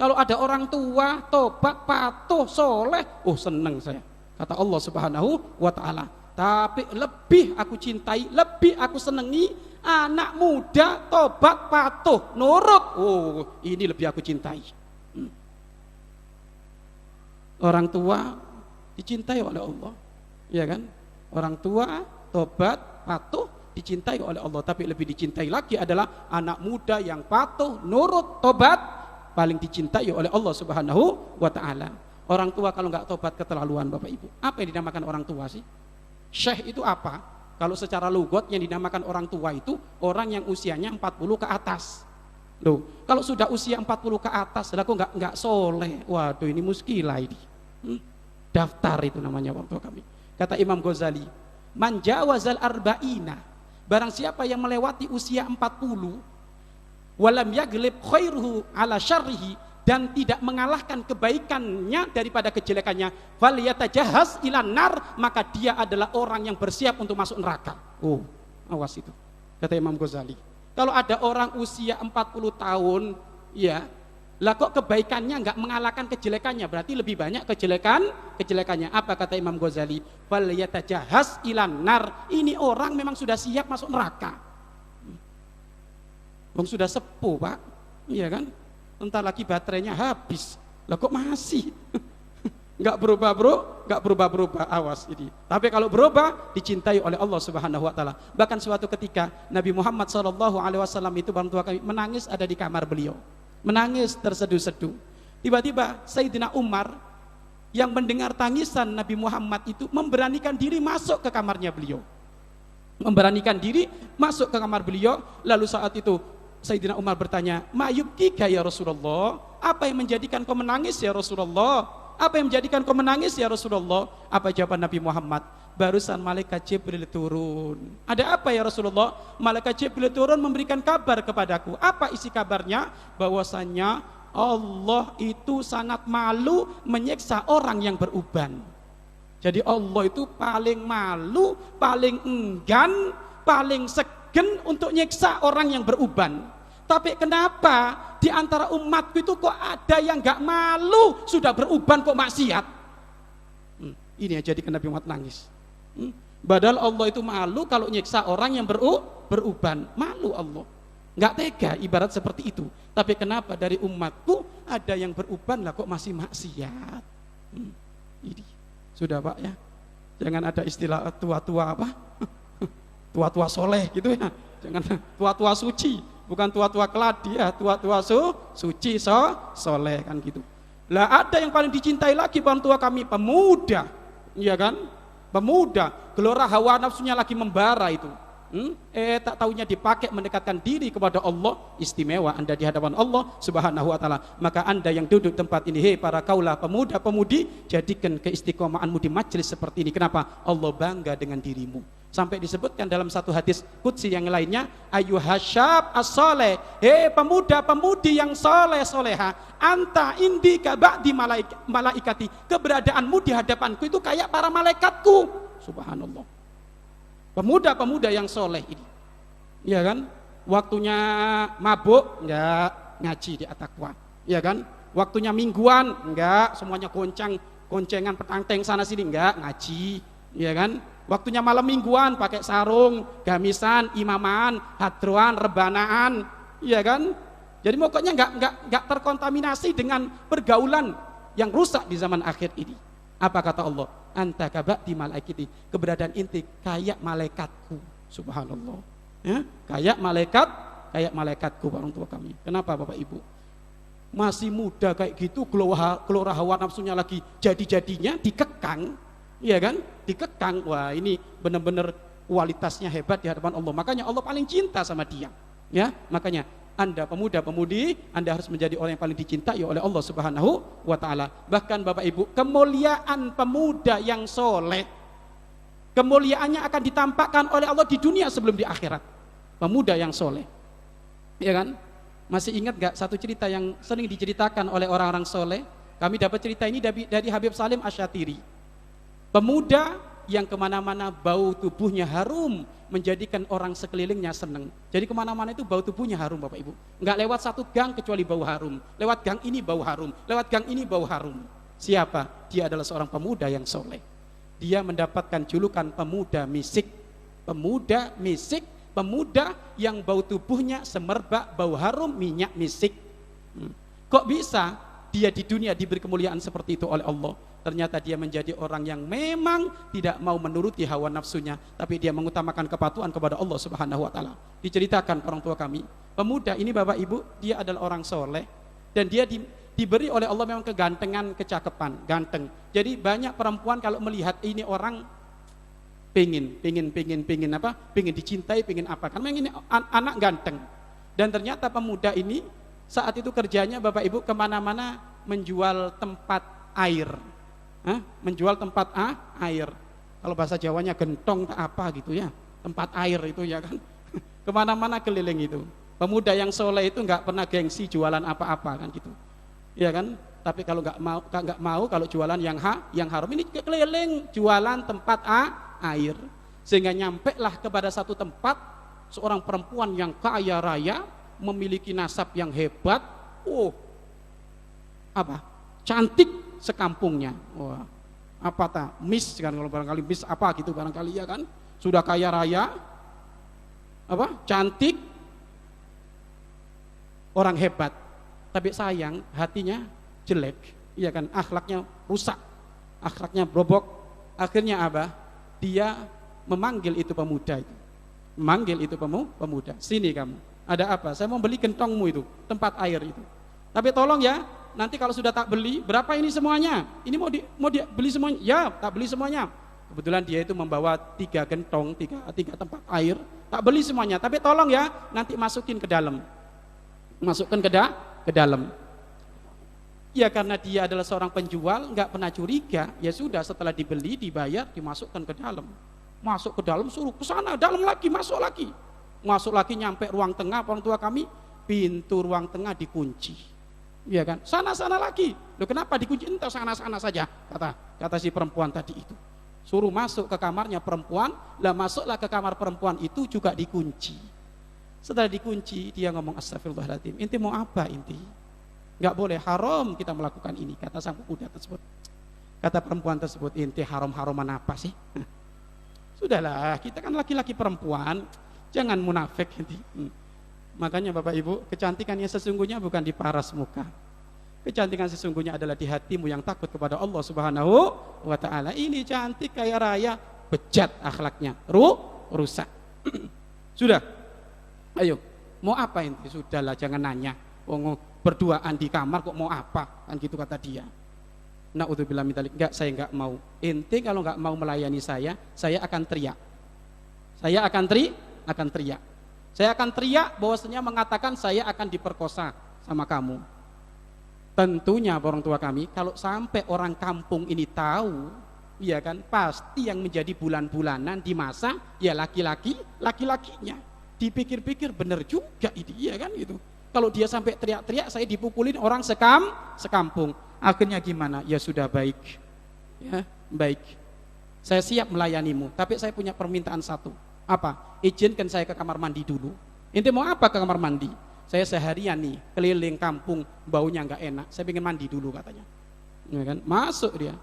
Kalau ada orang tua tobat patuh soleh, seneng saya. Kata Allah Subhanahu wa ta'ala. Tapi lebih aku cintai, lebih aku senangi anak muda tobat patuh nurut. Ini lebih aku cintai. Orang tua dicintai oleh Allah, ya kan? Orang tua tobat patuh dicintai oleh Allah, tapi lebih dicintai lagi adalah anak muda yang patuh nurut tobat, paling dicintai oleh Allah Subhanahu wa ta'ala. Orang tua kalau nggak tobat keterlaluan, Bapak Ibu. Apa yang dinamakan orang tua sih? Syekh itu apa? Kalau secara lugat yang dinamakan orang tua itu orang yang usianya 40 ke atas. Loh, kalau sudah usia 40 ke atas, lah kok nggak soleh? Waduh, ini muskilah ini. Daftar itu namanya orang tua kami. Kata Imam Ghazali, man jawazal arba'ina, barang siapa yang melewati usia 40, walam yaglib khairuhu ala syarrihi, dan tidak mengalahkan kebaikannya daripada kejelekannya, falyatajahhaz ilan nar, maka dia adalah orang yang bersiap untuk masuk neraka. Awas itu. Kata Imam Ghazali. Kalau ada orang usia 40 tahun, ya, lah kok kebaikannya nggak mengalahkan kejelekannya, berarti lebih banyak kejelekannya. Apa kata Imam Ghazali? Falyatajahhaz ilan nar. Ini orang memang sudah siap masuk neraka. Sudah sepuh, Pak. Iya kan? Entar lagi baterainya habis. Lah kok masih? Nggak berubah, bro, nggak berubah. Awas ini. Tapi kalau berubah, dicintai oleh Allah Subhanahu wa ta'ala. Bahkan suatu ketika Nabi Muhammad SAW itu, orang tua kami, menangis ada di kamar beliau. Menangis terseduh-seduh. Tiba-tiba Sayyidina Umar yang mendengar tangisan Nabi Muhammad itu memberanikan diri masuk ke kamarnya beliau. Memberanikan diri masuk ke kamar beliau. Lalu saat itu Sayyidina Umar bertanya, "Ma yubkika ya Rasulullah? Apa yang menjadikan kau menangis ya Rasulullah? Apa yang menjadikan kau menangis ya Rasulullah?" Apa jawaban Nabi Muhammad? Barusan malaikat Jibril turun. Ada apa ya Rasulullah? Malaikat Jibril turun memberikan kabar kepadaku. Apa isi kabarnya? Bahwasanya Allah itu sangat malu menyiksa orang yang beruban. Jadi Allah itu paling malu, paling enggan, paling segen untuk nyiksa orang yang beruban. Tapi kenapa di antara umatku itu kok ada yang gak malu sudah beruban kok maksiat? Ini yang jadikan Nabi Muhammad nangis. Padahal Allah itu malu kalau nyiksa orang yang beruban. Malu Allah, nggak tega, ibarat seperti itu. Tapi kenapa dari umatku ada yang beruban lah kok masih maksiat? Ini sudah, Pak, ya. Jangan ada istilah tua-tua apa? Tua-tua soleh gitu ya. Jangan tua-tua suci, bukan tua-tua keladi ya, tua-tua suci soleh kan gitu. Lah ada yang paling dicintai lagi orang tua kami, pemuda, iya kan? Pemuda, gelora hawa nafsunya lagi membara itu. Tak taunya dipakai mendekatkan diri kepada Allah, istimewa Anda di hadapan Allah Subhanahu wa taala. Maka Anda yang duduk tempat ini, hei para kaulah pemuda-pemudi, jadikan keistiqomahanmu di majelis seperti ini. Kenapa? Allah bangga dengan dirimu. Sampai disebutkan dalam satu hadis qudsi yang lainnya, ayyuhasyab as-saleh, hei pemuda-pemudi yang soleh soleha, anta indi ka ba'di malaikati, keberadaanmu di hadapanku itu kayak para malaikatku. Subhanallah. Pemuda-pemuda yang soleh ini, ya kan? Waktunya mabuk, enggak ngaji di atakwa, ya kan? Waktunya mingguan, enggak semuanya goncengan petanteng sana sini, enggak ngaji, ya kan? Waktunya malam mingguan pakai sarung, gamisan, imaman, hadroan, rebanaan, ya kan? Jadi pokoknya enggak terkontaminasi dengan pergaulan yang rusak di zaman akhir ini. Apa kata Allah? Anta kaba'di malaikati, keberadaan inti kayak malaikatku. Subhanallah. Ya, kayak malaikatku orang tua kami. Kenapa Bapak Ibu? Masih muda kayak gitu, gelora hawa nafsunya lagi jadi-jadinya dikekang, ya kan? Dikekang. Wah, ini benar-benar kualitasnya hebat di hadapan Allah. Makanya Allah paling cinta sama dia. Ya, makanya Anda pemuda-pemudi, Anda harus menjadi orang yang paling dicintai oleh Allah Subhanahu wa taala. Bahkan Bapak Ibu, kemuliaan pemuda yang soleh, kemuliaannya akan ditampakkan oleh Allah di dunia sebelum di akhirat. Pemuda yang soleh, ya kan? Masih ingat gak satu cerita yang sering diceritakan oleh orang-orang soleh? Kami dapat cerita ini dari Habib Salim Asy-Syatiri. Pemuda yang kemana-mana bau tubuhnya harum, menjadikan orang sekelilingnya senang. Jadi kemana-mana itu bau tubuhnya harum Bapak Ibu. Nggak lewat satu gang kecuali bau harum. Lewat gang ini bau harum, lewat gang ini bau harum. Siapa? Dia adalah seorang pemuda yang soleh. Dia mendapatkan julukan pemuda misik. Pemuda misik, pemuda yang bau tubuhnya semerbak bau harum minyak misik. Kok bisa dia di dunia diberi kemuliaan seperti itu oleh Allah? Ternyata dia menjadi orang yang memang tidak mau menuruti hawa nafsunya, tapi dia mengutamakan kepatuhan kepada Allah Subhanahu wa taala. Diceritakan orang tua kami, pemuda ini Bapak Ibu, dia adalah orang soleh dan dia diberi oleh Allah memang kegantengan, kecakapan, ganteng. Jadi banyak perempuan kalau melihat ini orang pingin apa? Pingin dicintai, pingin apa? Karena ini anak ganteng. Dan ternyata pemuda ini saat itu kerjanya Bapak Ibu kemana-mana menjual tempat air. Menjual tempat air. Kalau bahasa Jawanya gentong tak apa gitu ya, tempat air itu ya kan. Kemana-mana keliling itu. Pemuda yang soleh itu nggak pernah gengsi jualan apa-apa kan gitu, ya kan. Tapi kalau nggak mau kalau jualan yang haram, ini keliling jualan tempat air. Sehingga nyampe lah kepada satu tempat seorang perempuan yang kaya raya, memiliki nasab yang hebat, cantik sekampungnya. Wah, apa tak? Miss kan kalau barangkali miss apa gitu barangkali ya kan. Sudah kaya raya, cantik, orang hebat. Tapi sayang hatinya jelek, iya kan? Akhlaknya rusak, akhlaknya brobok. Akhirnya dia memanggil itu pemuda itu. Memanggil itu pemuda. Sini kamu. Ada apa? Saya mau beli gentongmu itu, tempat air itu. Tapi tolong ya, nanti kalau sudah tak beli, berapa ini semuanya? Ini mau dia beli semuanya? Ya, tak beli semuanya. Kebetulan dia itu membawa 3 gentong, tiga tempat air. Tak beli semuanya, tapi tolong ya, nanti masukin ke dalam. Masukkan ke dalam. Ya karena dia adalah seorang penjual, nggak pernah curiga. Ya sudah, setelah dibeli, dibayar, dimasukkan ke dalam. Masuk ke dalam, suruh ke sana, dalam lagi, masuk lagi. Masuk lagi nyampe ruang tengah, orang tua kami, pintu ruang tengah dikunci. Iya kan? Sana lagi. Loh kenapa dikunci? Entah sana saja, kata si perempuan tadi itu. Suruh masuk ke kamarnya perempuan, lah masuklah ke kamar perempuan itu juga dikunci. Setelah dikunci, dia ngomong astagfirullahaladzim. Inti mau apa inti? Enggak boleh, haram kita melakukan ini, kata sang pemuda tersebut. Kata perempuan tersebut, inti haram-haroman apa sih? Sudahlah, kita kan laki-laki perempuan, jangan munafik inti. Makanya Bapak Ibu, kecantikan yang sesungguhnya bukan di paras muka. Kecantikan sesungguhnya adalah di hatimu yang takut kepada Allah Subhanahu wa taala. Ini cantik kaya raya, bejat akhlaknya, rusak. Sudah. Ayo, mau apa inti? Sudahlah, jangan nanya. Berduaan di kamar kok mau apa? Kan gitu kata dia. Naudzubillah min dzalik. Enggak, saya enggak mau. Ente kalau enggak mau melayani saya akan teriak. Saya akan teriak. Saya akan teriak bahwasanya mengatakan saya akan diperkosa sama kamu. Tentunya orang tua kami, kalau sampai orang kampung ini tahu, ya kan, pasti yang menjadi bulan-bulanan di masa ya laki-lakinya. Dipikir-pikir benar juga ini, ya kan gitu. Kalau dia sampai teriak-teriak, saya dipukulin orang sekampung. Akhirnya gimana? Ya sudah, baik. Ya, baik. Saya siap melayanimu, tapi saya punya permintaan satu. Apa? Izinkan saya ke kamar mandi dulu. Ente mau apa ke kamar mandi? Saya seharian nih keliling kampung, baunya nggak enak. Saya pengen mandi dulu katanya. Ya kan? Masuk dia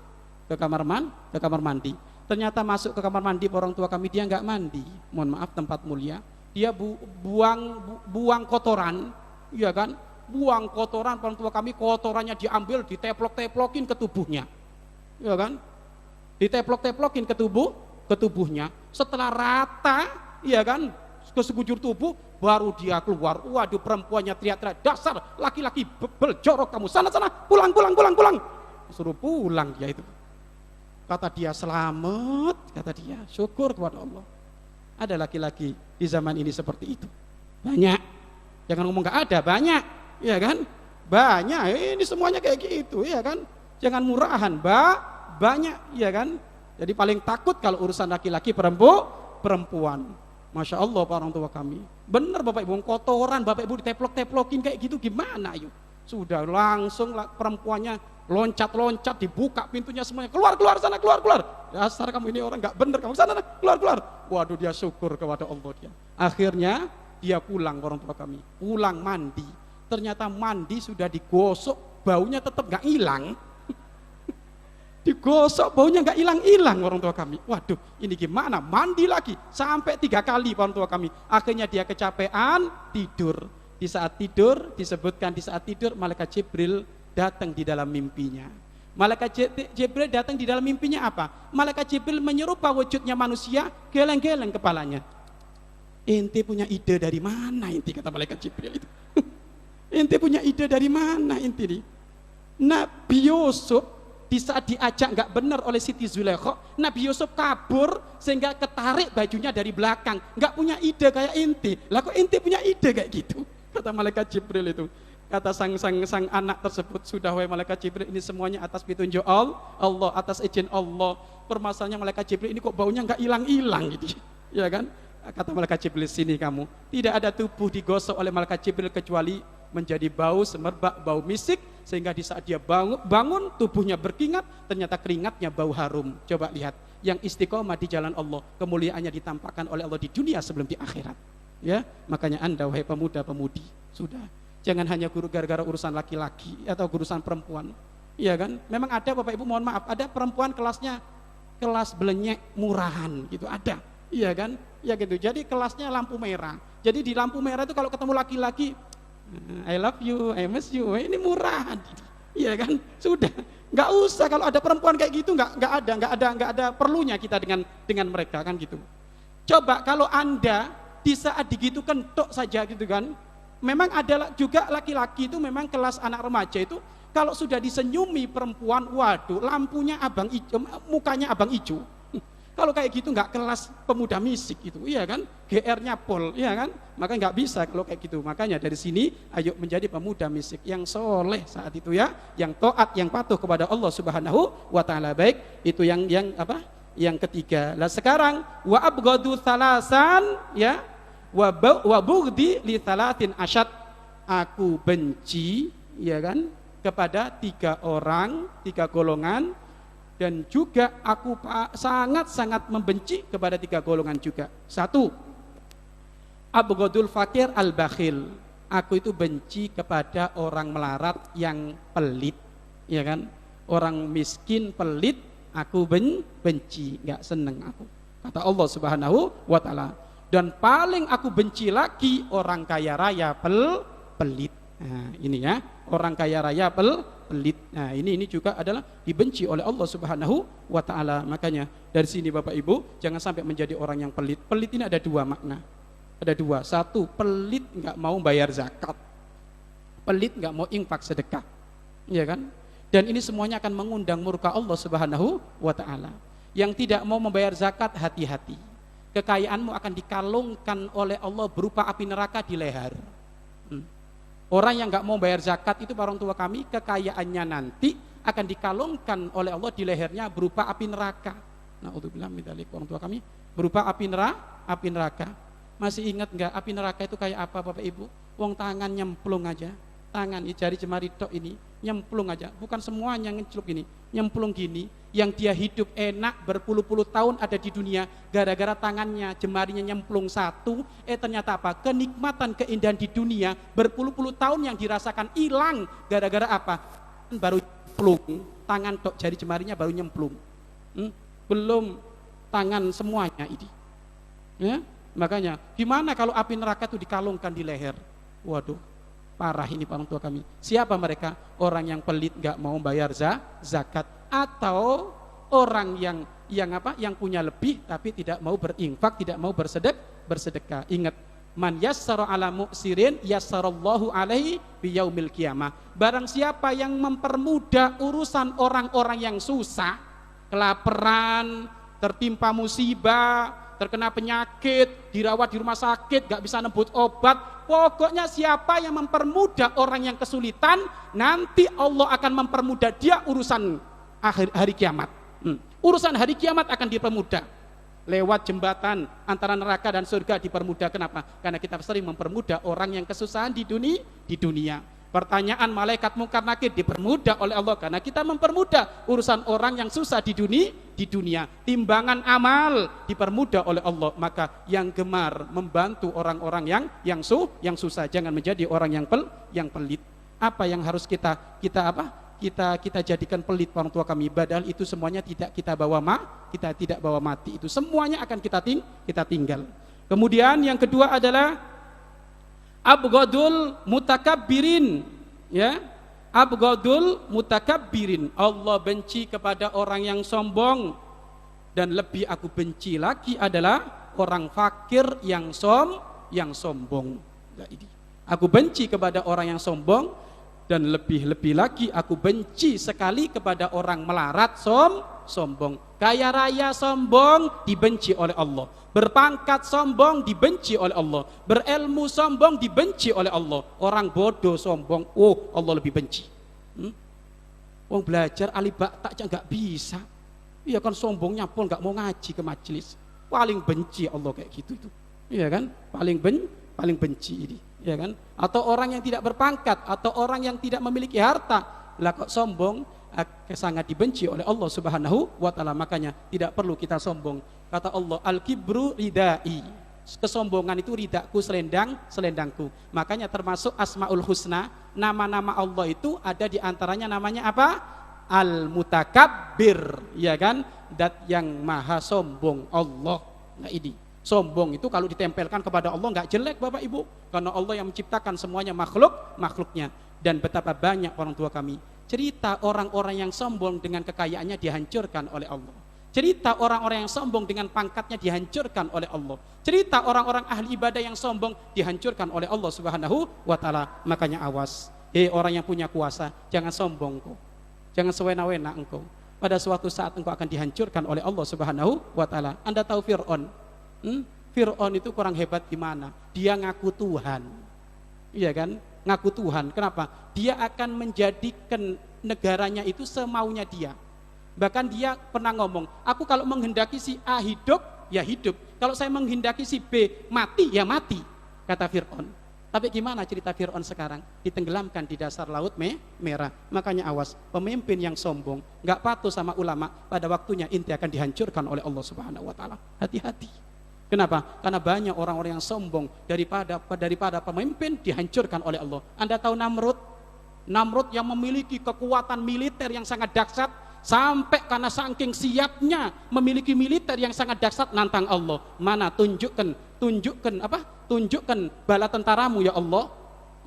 ke kamar mandi. Ternyata masuk ke kamar mandi orang tua kami, dia nggak mandi. Mohon maaf tempat mulia. Dia buang kotoran, ya kan? Buang kotoran orang tua kami, kotorannya diambil, diteplok-teplokin ke tubuhnya. Ya kan? Diteplok-teplokin ke tubuhnya. Setelah rata, ya kan? Ke sekujur tubuh, baru dia keluar. Waduh, perempuannya teriak-teriak, dasar laki-laki beljorok kamu, sana pulang. Suruh pulang dia itu. Kata dia, selamat, kata dia, syukur kepada Allah. Ada laki-laki di zaman ini seperti itu, banyak. Jangan ngomong nggak ada, banyak, ya kan? Banyak. Ini semuanya kayak gitu, ya kan? Jangan murahan, banyak, ya kan? Jadi paling takut kalau urusan laki-laki perempuan. Masya Allah orang tua kami. Bener Bapak Ibu, kotoran Bapak Ibu diteplok-teplokin kayak gitu gimana yuk? Sudah langsung perempuannya loncat-loncat, dibuka pintunya semuanya. Keluar sana, keluar. Dasar kamu ini orang nggak bener, kamu sana keluar. Waduh, dia syukur kepada Allah dia. Akhirnya dia pulang orang tua kami. Pulang mandi. Ternyata mandi sudah digosok, baunya tetap nggak hilang. Digosok baunya nggak hilang orang tua kami. Waduh, ini gimana? Mandi lagi sampai 3 kali orang tua kami. Akhirnya dia kecapean, tidur. Di saat tidur, disebutkan di saat tidur malaikat Jibril datang di dalam mimpinya. Malaikat Jibril datang di dalam mimpinya apa? Malaikat Jibril menyerupa wujudnya manusia, geleng-geleng kepalanya. Ente punya ide dari mana inti, kata malaikat Jibril itu. Ente punya ide dari mana inti nih? Nabi Yusuf di saat diajak nggak benar oleh Siti Zulaikha, Nabi Yusuf kabur sehingga ketarik bajunya dari belakang. Nggak punya ide kayak inti. Lah kok inti punya ide kayak gitu? Kata malaikat Jibril itu. Kata sang anak tersebut, sudah wahai malaikat Jibril, ini semuanya atas petunjuk Allah, atas izin Allah. Permasalahannya malaikat Jibril ini kok baunya nggak hilang gitu, ya kan? Kata malaikat Jibril, sini kamu. Tidak ada tubuh digosok oleh malaikat Jibril kecuali menjadi bau semerbak, bau misik, sehingga di saat dia bangun tubuhnya berkeringat, ternyata keringatnya bau harum. Coba lihat, yang istiqomah di jalan Allah, kemuliaannya ditampakkan oleh Allah di dunia sebelum di akhirat. Ya, makanya Anda wahai pemuda-pemudi, sudah jangan hanya guru gara-gara urusan laki-laki atau urusan perempuan. Iya kan? Memang ada Bapak Ibu, mohon maaf, ada perempuan kelasnya kelas belenyek murahan gitu, ada. Iya kan? Ya gitu. Jadi kelasnya lampu merah. Jadi di lampu merah itu kalau ketemu laki-laki, I love you, I miss you, ini murahan. Iya kan? Sudah. Nggak usah kalau ada perempuan kayak gitu, nggak ada perlunya kita dengan mereka kan gitu. Coba kalau Anda di saat digitukan tok saja gitu kan. Memang ada juga laki-laki itu memang kelas anak remaja itu kalau sudah disenyumi perempuan, waduh, lampunya abang hijau, mukanya abang hijau. Kalau kayak gitu nggak kelas pemuda misik itu, iya kan? GR-nya pol, iya kan? Maka nggak bisa kalau kayak gitu. Makanya dari sini, ayo menjadi pemuda misik yang soleh saat itu ya, yang taat, yang patuh kepada Allah Subhanahu wa Ta'ala. Baik, itu yang apa? Yang ketiga. Lah sekarang wa abghadu thalasan ya, wa bughdi li thalathin asyad. Aku benci, ya kan? Kepada 3 orang, 3 golongan. Dan juga aku sangat-sangat membenci kepada 3 golongan juga. 1, abghadul fakir al-bakhil. Aku itu benci kepada orang melarat yang pelit, ya kan? Orang miskin pelit, aku benci, nggak seneng aku. Kata Allah Subhanahu wa Ta'ala. Dan paling aku benci lagi orang kaya raya pelit. Nah, ini ya, orang kaya raya pelit. Nah, ini juga adalah dibenci oleh Allah Subhanahu wa Ta'ala. Makanya dari sini Bapak Ibu, jangan sampai menjadi orang yang pelit. Pelit ini ada 2 makna. Ada 2. 1, pelit nggak mau bayar zakat. Pelit nggak mau infak sedekah. Iya kan? Dan ini semuanya akan mengundang murka Allah Subhanahu wa ta'ala. Yang tidak mau membayar zakat, hati-hati. Kekayaanmu akan dikalungkan oleh Allah berupa api neraka di leher. Orang yang nggak mau bayar zakat itu orang tua kami, kekayaannya nanti akan dikalungkan oleh Allah di lehernya berupa api neraka. Na'udzubillah min dzalik, orang tua kami berupa api neraka. Masih ingat nggak api neraka itu kayak apa Bapak Ibu? Wong tangan nyemplung aja, tangan jari jemari tok ini nyemplung aja, bukan semuanya ngeceluk ini, nyemplung gini. Yang dia hidup enak berpuluh-puluh tahun ada di dunia gara-gara tangannya jemarinya nyemplung satu, ternyata apa? Kenikmatan keindahan di dunia berpuluh-puluh tahun yang dirasakan hilang gara-gara apa? Baru nyemplung, tangan tok jari jemarinya baru nyemplung. Belum tangan semuanya ini. Ya? Makanya gimana kalau api neraka itu dikalungkan di leher? Waduh, parah ini orang tua kami. Siapa mereka? Orang yang pelit, nggak mau bayar zakat, atau orang yang punya lebih tapi tidak mau berinfak, tidak mau bersedekah. Ingat, man yassara ala mu'sirin yassarallahu alaihi biyaumil qiyamah. Barang siapa yang mempermudah urusan orang-orang yang susah, kelaparan, tertimpa musibah, terkena penyakit, dirawat di rumah sakit, gak bisa nebut obat. Pokoknya siapa yang mempermudah orang yang kesulitan, nanti Allah akan mempermudah dia urusan hari kiamat. Urusan hari kiamat akan dipermudah. Lewat jembatan antara neraka dan surga dipermudah. Kenapa? Karena kita sering mempermudah orang yang kesusahan di dunia. Pertanyaan malaikat mungkar nakir dipermudah oleh Allah karena kita mempermudah urusan orang yang susah di dunia. Timbangan amal dipermudah oleh Allah. Maka yang gemar membantu orang-orang yang susah, jangan menjadi orang yang pelit. Apa yang harus kita jadikan pelit orang tua kami? Padahal itu semuanya tidak kita kita tidak bawa mati. Itu semuanya akan kita tinggal. Kemudian yang kedua adalah abghadul mutakabbirin, ya. Abghadul mutakabbirin, Allah benci kepada orang yang sombong, dan lebih aku benci lagi adalah orang fakir yang sombong. Nah, ini. Aku benci kepada orang yang sombong, dan lebih-lebih lagi aku benci sekali kepada orang melarat sombong. Kaya raya sombong dibenci oleh Allah. Berpangkat sombong dibenci oleh Allah. Berilmu sombong dibenci oleh Allah. Orang bodoh sombong, Allah lebih benci. Wong belajar alibak tak nggak bisa. Iya kan, sombongnya pun nggak mau ngaji ke majelis. Paling benci Allah kayak gitu itu. Iya kan? Paling benci ini. Iya kan? Atau orang yang tidak berpangkat, atau orang yang tidak memiliki harta, lah kok sombong, sangat dibenci oleh Allah Subhanahu wa ta'ala. Makanya tidak perlu kita sombong. Kata Allah, al-kibru ridai, kesombongan itu ridaku, selendangku. Makanya termasuk asmaul husna, nama-nama Allah itu ada di antaranya namanya apa? Al-mutakabbir, ya kan? Dat yang maha sombong, Allah. Nah ini sombong itu kalau ditempelkan kepada Allah nggak jelek Bapak Ibu, karena Allah yang menciptakan semuanya makhluknya. Dan betapa banyak orang tua kami cerita orang-orang yang sombong dengan kekayaannya dihancurkan oleh Allah. Cerita orang-orang yang sombong dengan pangkatnya dihancurkan oleh Allah. Cerita orang-orang ahli ibadah yang sombong dihancurkan oleh Allah Subhanahu wa ta'ala. Makanya awas, orang yang punya kuasa, jangan sombong kau. Jangan sewena-wena engkau. Pada suatu saat engkau akan dihancurkan oleh Allah Subhanahu wa ta'ala. Anda tahu Fir'aun? Fir'aun itu kurang hebat gimana? Dia ngaku Tuhan. Iya kan? Ngaku Tuhan. Kenapa? Dia akan menjadikan negaranya itu semaunya dia. Bahkan dia pernah ngomong, aku kalau menghendaki si A hidup, ya hidup. Kalau saya menghendaki si B mati, ya mati. Kata Fir'aun. Tapi gimana cerita Fir'aun sekarang? Ditenggelamkan di dasar laut merah. Makanya awas, pemimpin yang sombong, gak patuh sama ulama, pada waktunya inti akan dihancurkan oleh Allah Subhanahu wa ta'ala. Hati-hati. Kenapa? Karena banyak orang-orang yang sombong daripada pemimpin dihancurkan oleh Allah. Anda tahu Namrud yang memiliki kekuatan militer yang sangat dahsyat, sampai karena saking siapnya memiliki militer yang sangat dahsyat nantang Allah. Mana tunjukkan bala tentaramu ya Allah,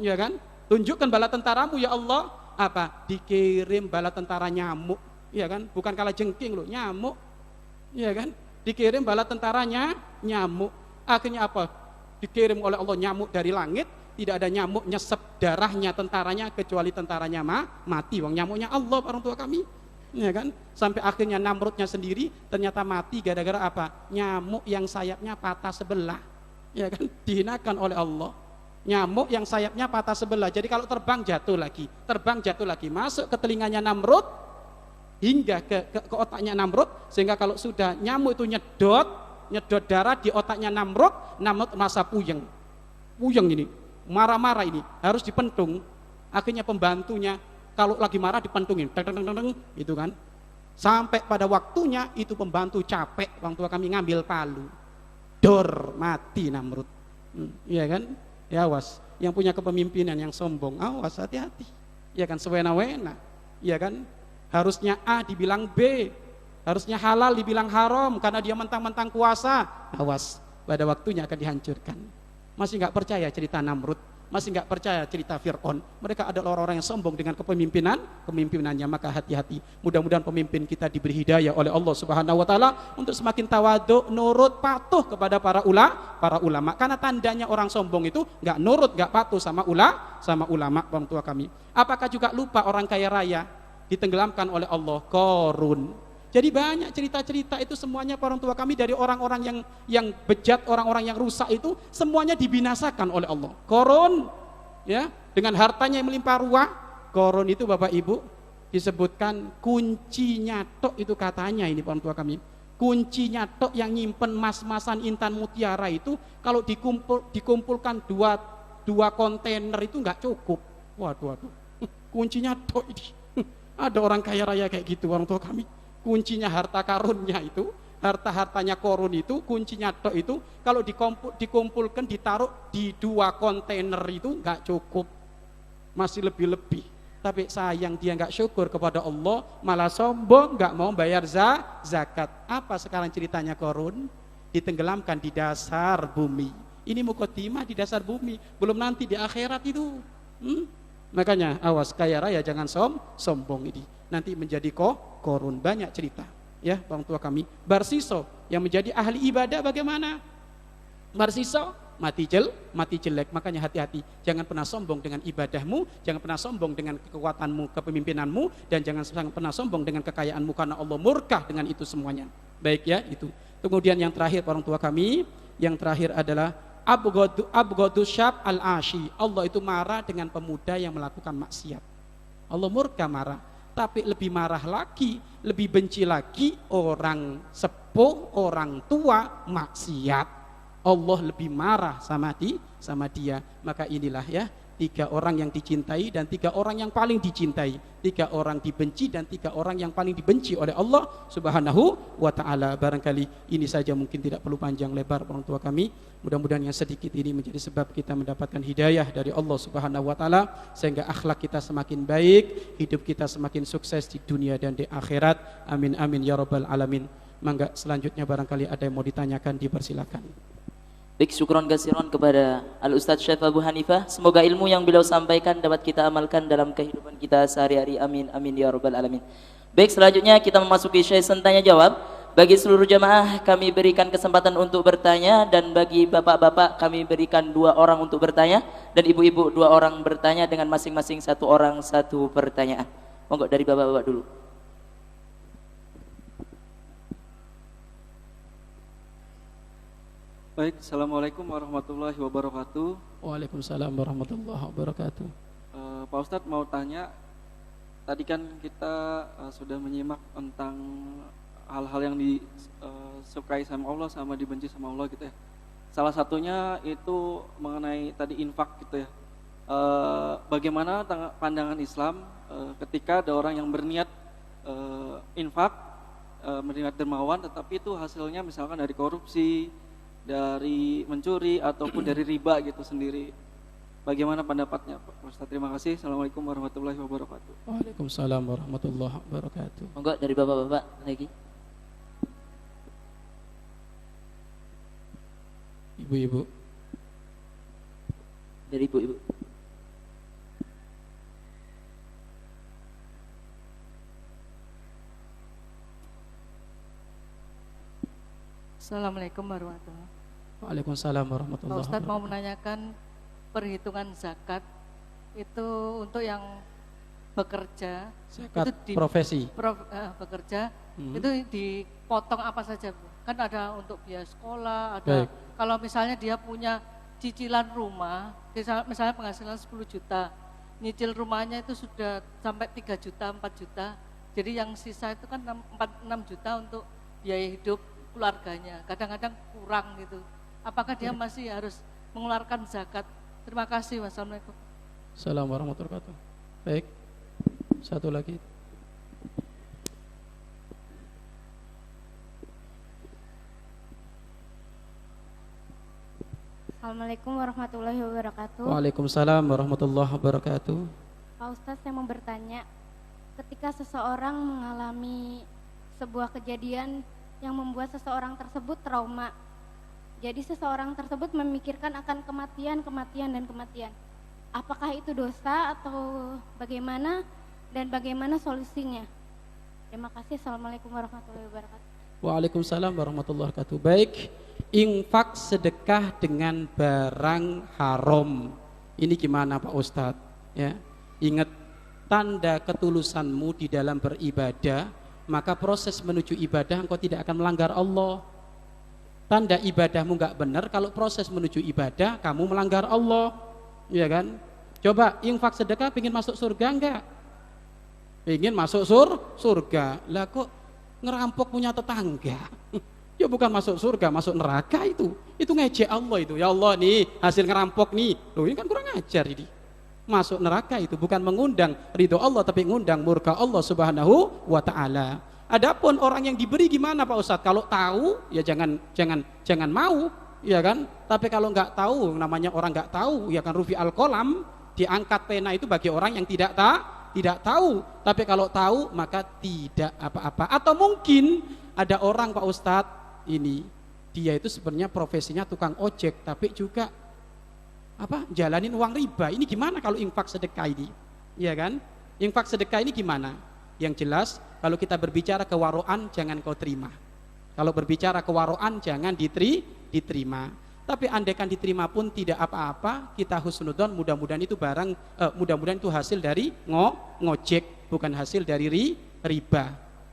ya kan? Tunjukkan bala tentaramu ya Allah. Apa? Dikirim bala tentara nyamuk, ya kan? Bukan kalajengking loh, nyamuk, ya kan? Dikirim bala tentaranya nyamuk. Akhirnya apa? Dikirim oleh Allah nyamuk dari langit, tidak ada nyamuk nyesep darahnya tentaranya kecuali tentaranya mati. Wong nyamuknya Allah orang tua kami. Ya kan? Sampai akhirnya Namrudnya sendiri ternyata mati gara-gara apa? Nyamuk yang sayapnya patah sebelah. Ya kan? Dihinakan oleh Allah. Nyamuk yang sayapnya patah sebelah. Jadi kalau terbang jatuh lagi, masuk ke telinganya Namrud hingga ke otaknya Namrud, sehingga kalau sudah nyamuk itu nyedot darah di otaknya Namrud merasa puyeng ini, marah-marah ini, harus dipentung. Akhirnya pembantunya kalau lagi marah dipentungin, gitu kan. Sampai pada waktunya itu pembantu capek, orang tua kami ngambil palu, dor, mati Namrud. Iya kan? Ya awas, yang punya kepemimpinan yang sombong, awas, hati-hati. Ya kan, sewena-wena. Ya kan? Harusnya A dibilang B, harusnya halal dibilang haram karena dia mentang-mentang kuasa. Awas, pada waktunya akan dihancurkan. Masih nggak percaya cerita Namrud? Masih nggak percaya cerita Fir'aun? Mereka adalah orang-orang yang sombong dengan kepemimpinannya. Maka hati-hati. Mudah-mudahan pemimpin kita diberi hidayah oleh Allah Subhanahu Wa Taala untuk semakin tawaduk, nurut, patuh kepada para ulama. Karena tandanya orang sombong itu nggak nurut, nggak patuh sama ulama, orang tua kami. Apakah juga lupa orang kaya raya ditenggelamkan oleh Allah? Korun. Jadi banyak cerita-cerita itu semuanya orang tua kami dari orang-orang yang bejat, orang-orang yang rusak itu semuanya dibinasakan oleh Allah. Korun, ya, dengan hartanya yang melimpah ruah. Korun itu Bapak Ibu disebutkan kuncinya tok itu katanya ini orang tua kami. Kuncinya tok yang nyimpen mas-masan intan mutiara itu kalau dikumpulkan dua kontainer itu nggak cukup. Waduh. Kuncinya tok ini. Ada orang kaya raya kayak gitu orang tua kami. Kuncinya harta karunnya itu, harta-hartanya korun itu, kuncinya tok itu kalau dikumpulkan ditaruh di 2 kontainer itu nggak cukup, masih lebih-lebih. Tapi sayang dia nggak syukur kepada Allah, malah sombong, nggak mau bayar zakat. Apa sekarang ceritanya korun? Ditenggelamkan di dasar bumi. Ini mukotimah di dasar bumi, belum nanti di akhirat itu. Makanya awas kaya raya jangan sombong ini. Nanti menjadi korun. Banyak cerita ya orang tua kami. Barsiso yang menjadi ahli ibadah bagaimana? Barsiso mati jelek. Makanya hati-hati, jangan pernah sombong dengan ibadahmu, jangan pernah sombong dengan kekuatanmu, kepemimpinanmu, dan jangan pernah sombong dengan kekayaanmu karena Allah murka dengan itu semuanya. Baik ya, itu. Kemudian yang terakhir orang tua kami, yang terakhir adalah abghadu syab al-ashi. Allah itu marah dengan pemuda yang melakukan maksiat. Allah murka, marah. Tapi lebih marah lagi, lebih benci lagi orang sepuh, orang tua maksiat. Allah lebih marah sama dia. Maka inilah ya, 3 orang yang dicintai dan 3 orang yang paling dicintai, 3 orang dibenci dan 3 orang yang paling dibenci oleh Allah Subhanahu wa Ta'ala. Barangkali ini saja, mungkin tidak perlu panjang lebar orang tua kami. Mudah-mudahan yang sedikit ini menjadi sebab kita mendapatkan hidayah dari Allah Subhanahu wa Ta'ala, sehingga akhlak kita semakin baik, hidup kita semakin sukses di dunia dan di akhirat. Amin amin ya rabbal alamin. Mangga selanjutnya barangkali ada yang mau ditanyakan, dipersilakan. Baik, syukron kasiron kepada Al-Ustadz Syekh Abu Hanifah. Semoga ilmu yang beliau sampaikan dapat kita amalkan dalam kehidupan kita sehari-hari. Amin, amin ya rabbal alamin. Baik, selanjutnya kita memasuki sesi tanya jawab. Bagi seluruh jamaah kami berikan kesempatan untuk bertanya, dan bagi bapak-bapak kami berikan 2 orang untuk bertanya, dan ibu-ibu 2 orang bertanya dengan masing-masing 1 orang 1 pertanyaan. Monggo dari bapak-bapak dulu. Baik, Assalamualaikum warahmatullahi wabarakatuh. Waalaikumsalam warahmatullahi wabarakatuh. Pak Ustadz mau tanya, tadi kan kita sudah menyimak tentang hal-hal yang disukai sama Allah sama dibenci sama Allah gitu ya. Salah satunya itu mengenai tadi infak gitu ya. Bagaimana pandangan Islam ketika ada orang yang berniat infak, berniat dermawan, tetapi itu hasilnya misalkan dari korupsi, dari mencuri ataupun dari riba gitu sendiri. Bagaimana pendapatnya Pak Ustadz? Terima kasih. Assalamualaikum warahmatullahi wabarakatuh. Waalaikumsalam warahmatullahi wabarakatuh. Monggo dari bapak-bapak lagi. Ibu-ibu. Dari ibu-ibu. Assalamualaikum warahmatullahi wabarakatuh. Waalaikumsalam warahmatullahi Pak Ustadz mau wabarakatuh. menanyakan perhitungan zakat itu untuk yang bekerja, Zakat itu profesi. bekerja Hmm. itu dipotong apa saja Bu? Kan ada untuk biaya sekolah, Baik. ada kalau misalnya dia punya cicilan rumah, misalnya penghasilan 10 juta, nyicil rumahnya itu sudah sampai 3 juta, 4 juta, jadi yang sisa itu kan 6 juta untuk biaya hidup keluarganya, kadang-kadang kurang gitu. Apakah dia masih harus mengeluarkan zakat? Terima kasih. Wassalamualaikum. Assalamualaikum warahmatullahi wabarakatuh. Baik. Satu lagi. Assalamualaikum warahmatullahi wabarakatuh. Waalaikumsalam warahmatullahi wabarakatuh. Pak Ustadz, saya mau bertanya, ketika seseorang mengalami sebuah kejadian yang membuat seseorang tersebut trauma, jadi seseorang tersebut memikirkan akan kematian, dan kematian. Apakah itu dosa atau bagaimana, dan bagaimana solusinya? Terima kasih. Assalamualaikum warahmatullahi wabarakatuh. Waalaikumsalam warahmatullahi wabarakatuh. Baik, infak sedekah dengan barang haram. Ini gimana Pak Ustadz? Ya, ingat tanda ketulusanmu di dalam beribadah, maka proses menuju ibadah engkau tidak akan melanggar Allah. Tanda ibadahmu nggak benar kalau proses menuju ibadah kamu melanggar Allah, ya kan? Coba infak sedekah pengen masuk surga enggak? Pengen masuk surga. Lah kok ngerampok punya tetangga? Ya bukan masuk surga, masuk neraka itu. Itu ngejek Allah itu. Ya Allah nih hasil ngerampok nih. Loh ini kan kurang ajar ini. Masuk neraka itu bukan mengundang ridho Allah tapi mengundang murka Allah Subhanahu wa taala. Adapun orang yang diberi gimana Pak Ustadz? Kalau tahu ya jangan mau, ya kan? Tapi kalau nggak tahu, namanya orang nggak tahu, ya kan rufi al-qalam, diangkat pena itu bagi orang yang tidak tahu. Tapi kalau tahu maka tidak apa-apa. Atau mungkin ada orang Pak Ustadz ini dia itu sebenarnya profesinya tukang ojek, tapi juga jalanin uang riba. Ini gimana kalau infak sedekah ini? Ya kan? Infak sedekah ini gimana? Yang jelas kalau kita berbicara kewaroan jangan kau terima. Kalau berbicara kewaroan jangan diterima. Tapi andaikan diterima pun tidak apa-apa, kita husnudon, mudah-mudahan itu mudah-mudahan itu hasil dari ngojek, bukan hasil dari riba.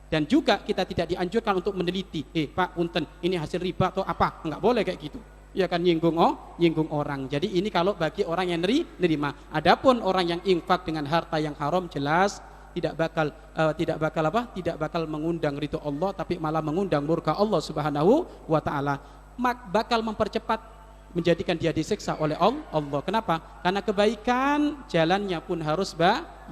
Dan juga kita tidak dianjurkan untuk meneliti, Pak punten ini hasil riba atau apa? Enggak boleh kayak gitu. Ya kan nyinggung orang. Jadi ini kalau bagi orang yang nerima. Adapun orang yang infak dengan harta yang haram jelas tidak bakal mengundang ridho Allah tapi malah mengundang murka Allah Subhanahu wa taala. Bakal mempercepat menjadikan dia disiksa oleh Allah. Kenapa? Karena kebaikan jalannya pun harus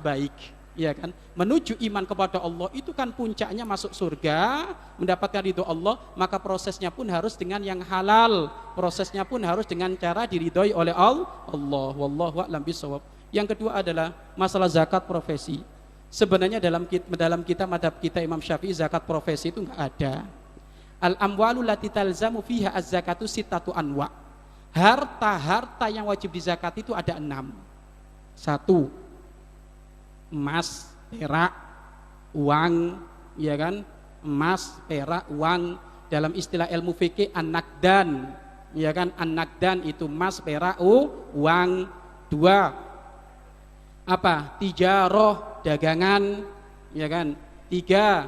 baik, ya kan? Menuju iman kepada Allah itu kan puncaknya masuk surga, mendapatkan ridho Allah, maka prosesnya pun harus dengan yang halal. Prosesnya pun harus dengan cara diridhoi oleh Allah. Wallahu a'lam bishawab. Yang kedua adalah masalah zakat profesi. Sebenarnya dalam kitab madhab kita Imam Syafi'i zakat profesi itu enggak ada. Al-amwalu lati talzamu fiha az-zakatu sittatu anwa. Harta-harta yang wajib dizakat itu ada 6. 1. Emas, perak, uang, ya kan? Emas, perak, uang. Dalam istilah ilmu fikih an-nakdan, ya kan? An-nakdan itu emas, perak, uang. 2. Tijaroh, dagangan, ya kan? 3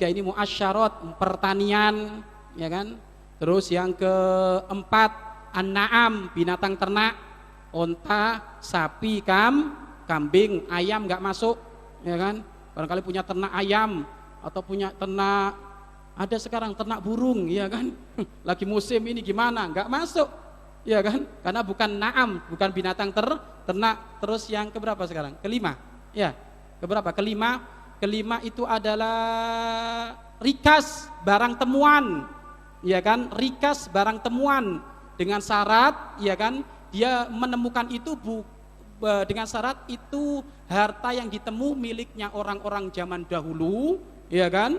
ini muasyarot, pertanian, ya kan? Terus yang keempat an-na'am, binatang ternak, onta, sapi, kambing, ayam nggak masuk, ya kan? Barangkali punya ternak ayam atau punya ternak, ada sekarang ternak burung, ya kan? Lagi musim ini gimana? Nggak masuk, ya kan? Karena bukan na'am, bukan binatang ternak. Terus yang keberapa sekarang? Kelima, ya. Keberapa? Kelima itu adalah rikas, barang temuan, ya kan? Rikas, barang temuan dengan syarat, ya kan? Dia menemukan itu dengan syarat itu harta yang ditemu miliknya orang-orang zaman dahulu, ya kan?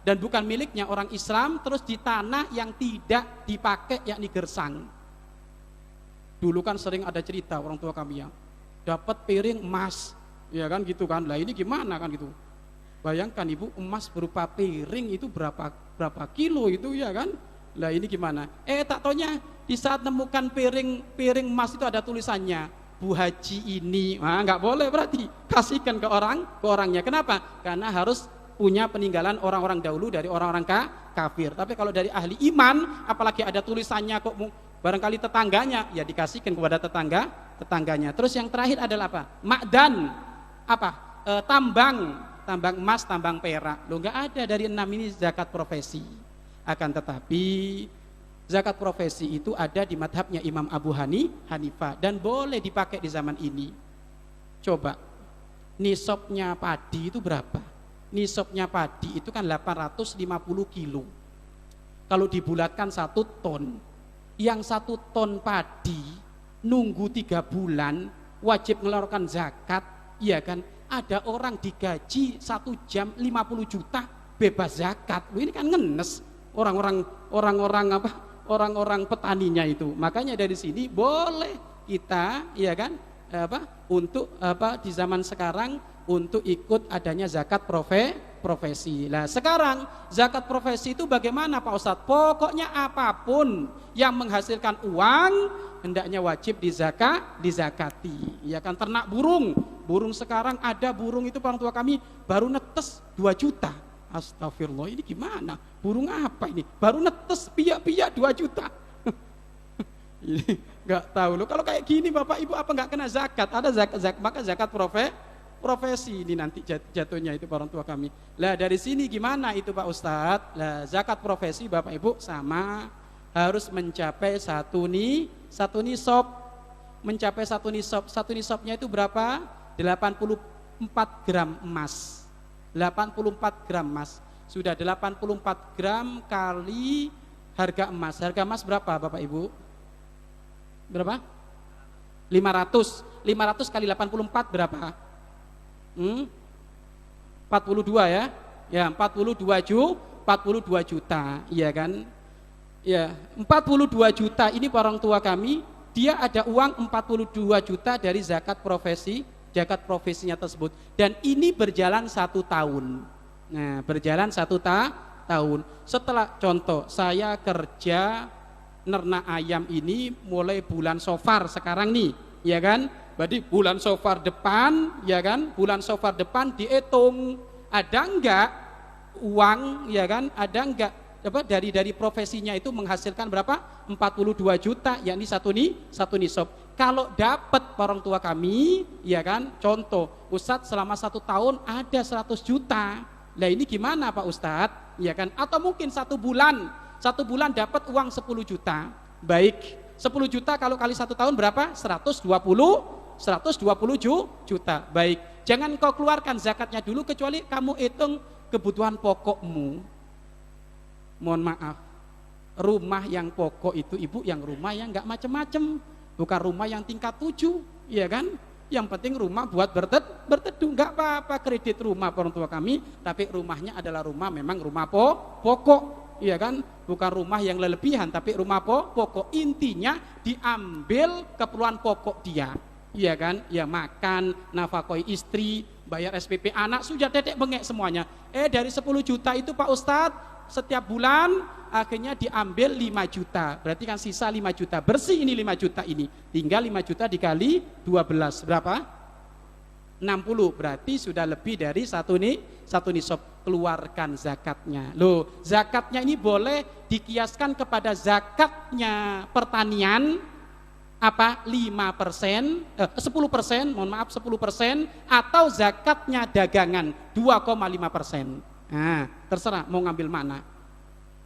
Dan bukan miliknya orang Islam, terus di tanah yang tidak dipakai, yakni gersang. Dulu kan sering ada cerita orang tua kami ya, dapat piring emas, ya kan gitu kan. Lah ini gimana kan gitu. Bayangkan ibu, emas berupa piring itu berapa kilo itu, ya kan? Lah ini gimana? Tak taunya di saat nemukan piring emas itu ada tulisannya Bu Haji ini. Nggak boleh berarti. Kasihkan ke orangnya. Kenapa? Karena harus punya peninggalan orang-orang dahulu dari orang-orang kafir. Tapi kalau dari ahli iman, apalagi ada tulisannya kok barangkali tetangganya, ya dikasihkan kepada tetangganya. Terus yang terakhir adalah apa? Ma'dan. Tambang emas, tambang perak. Loh, nggak ada dari 6 ini zakat profesi. Akan tetapi zakat profesi itu ada di madhabnya Imam Abu Hanifah dan boleh dipakai di zaman ini. Coba, nisabnya padi itu berapa? Nisabnya padi itu kan 850 kilo. Kalau dibulatkan 1 ton, yang 1 ton padi nunggu 3 bulan wajib mengeluarkan zakat, iya kan? Ada orang digaji 1 jam 50 juta bebas zakat. Loh, ini kan ngenes orang-orang petaninya itu. Makanya dari sini boleh kita, iya kan, untuk di zaman sekarang untuk ikut adanya zakat profesi. Nah, sekarang zakat profesi itu bagaimana Pak Ustadz? Pokoknya apapun yang menghasilkan uang hendaknya wajib dizakati. Ya kan, ternak burung sekarang ada burung itu orang tua kami baru netes 2 juta. Astagfirullah, ini gimana? Burung apa ini? Baru netes piak-piak 2 juta. Ini nggak tahu loh. Kalau kayak gini Bapak Ibu apa nggak kena zakat? Ada zakat, maka zakat profesi ini nanti jatuhnya itu orang tua kami. Lah dari sini gimana itu Pak Ustadz? Lah zakat profesi Bapak Ibu sama harus mencapai satu nisab. Mencapai satu nisab. Satu nisabnya itu berapa? 84 gram emas. 84 gram emas. Sudah 84 gram kali harga emas. Harga emas berapa Bapak Ibu? Berapa? 500 kali 84 berapa? 42 ya? Ya, 42 juta, iya kan? Ya, 42 juta ini orang tua kami, dia ada uang 42 juta dari zakat profesinya tersebut. Dan ini berjalan 1 tahun. Nah, berjalan 1 tahun. Setelah contoh, saya kerja nernak ayam ini mulai bulan Safar sekarang nih, ya kan? Berarti bulan Safar depan, ya kan? Bulan Safar depan dihitung ada enggak uang, ya kan? Ada enggak dari profesinya itu menghasilkan berapa? 42 juta, yakni satu nisab. Kalau dapat orang tua kami, ya kan? Contoh, Ustadz selama 1 tahun ada 100 juta. Nah ini gimana Pak Ustadz? Ya kan? Atau mungkin 1 bulan dapat uang 10 juta. Baik, 10 juta kalau kali 1 tahun berapa? 120 juta. Baik, jangan kau keluarkan zakatnya dulu kecuali kamu hitung kebutuhan pokokmu. Mohon maaf, rumah yang pokok itu ibu yang rumah yang nggak macem-macem, bukan rumah yang tingkat 7, ya kan? Yang penting rumah buat berteduh, nggak apa-apa kredit rumah orang tua kami, tapi rumahnya adalah rumah memang rumah pokok. Iya kan, bukan rumah yang lelebihan, tapi rumah pokok. Intinya diambil keperluan pokok dia, iya kan, ya makan, nafkoi istri, bayar SPP anak, sudah dedek bengek semuanya. Dari 10 juta itu Pak Ustadz, setiap bulan akhirnya diambil 5 juta, berarti kan sisa 5 juta, bersih ini 5 juta ini, tinggal 5 juta dikali 12, berapa? 60, berarti sudah lebih dari satu nisab. Keluarkan zakatnya. Loh, zakatnya ini boleh dikiaskan kepada zakatnya pertanian apa? 5%, 10%, mohon maaf 10%, atau zakatnya dagangan 2,5%. Nah, terserah mau ngambil mana.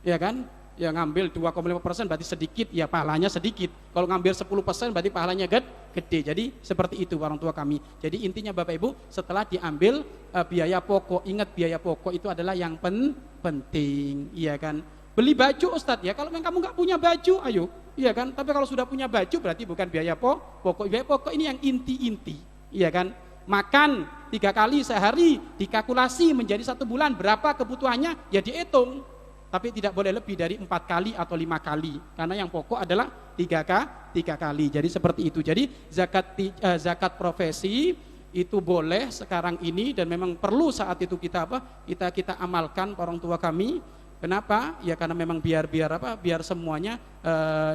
Ya kan? Ya ngambil 2,5% berarti sedikit, ya pahalanya sedikit. Kalau ngambil 10% berarti pahalanya gede. Jadi seperti itu orang tua kami. Jadi intinya Bapak Ibu, setelah diambil biaya pokok, ingat biaya pokok itu adalah yang penting, iya kan? Beli baju Ustadz, ya kalau kamu nggak punya baju, ayo, iya kan? Tapi kalau sudah punya baju berarti bukan biaya pokok. Biaya pokok ini yang inti-inti, iya kan? Makan 3 kali sehari dikalkulasi menjadi 1 bulan berapa kebutuhannya, ya dihitung. Tapi tidak boleh lebih dari 4 kali atau 5 kali, karena yang pokok adalah 3 kali. Jadi seperti itu. Jadi zakat profesi itu boleh sekarang ini dan memang perlu saat itu kita amalkan orang tua kami. Kenapa? Ya karena memang biar semuanya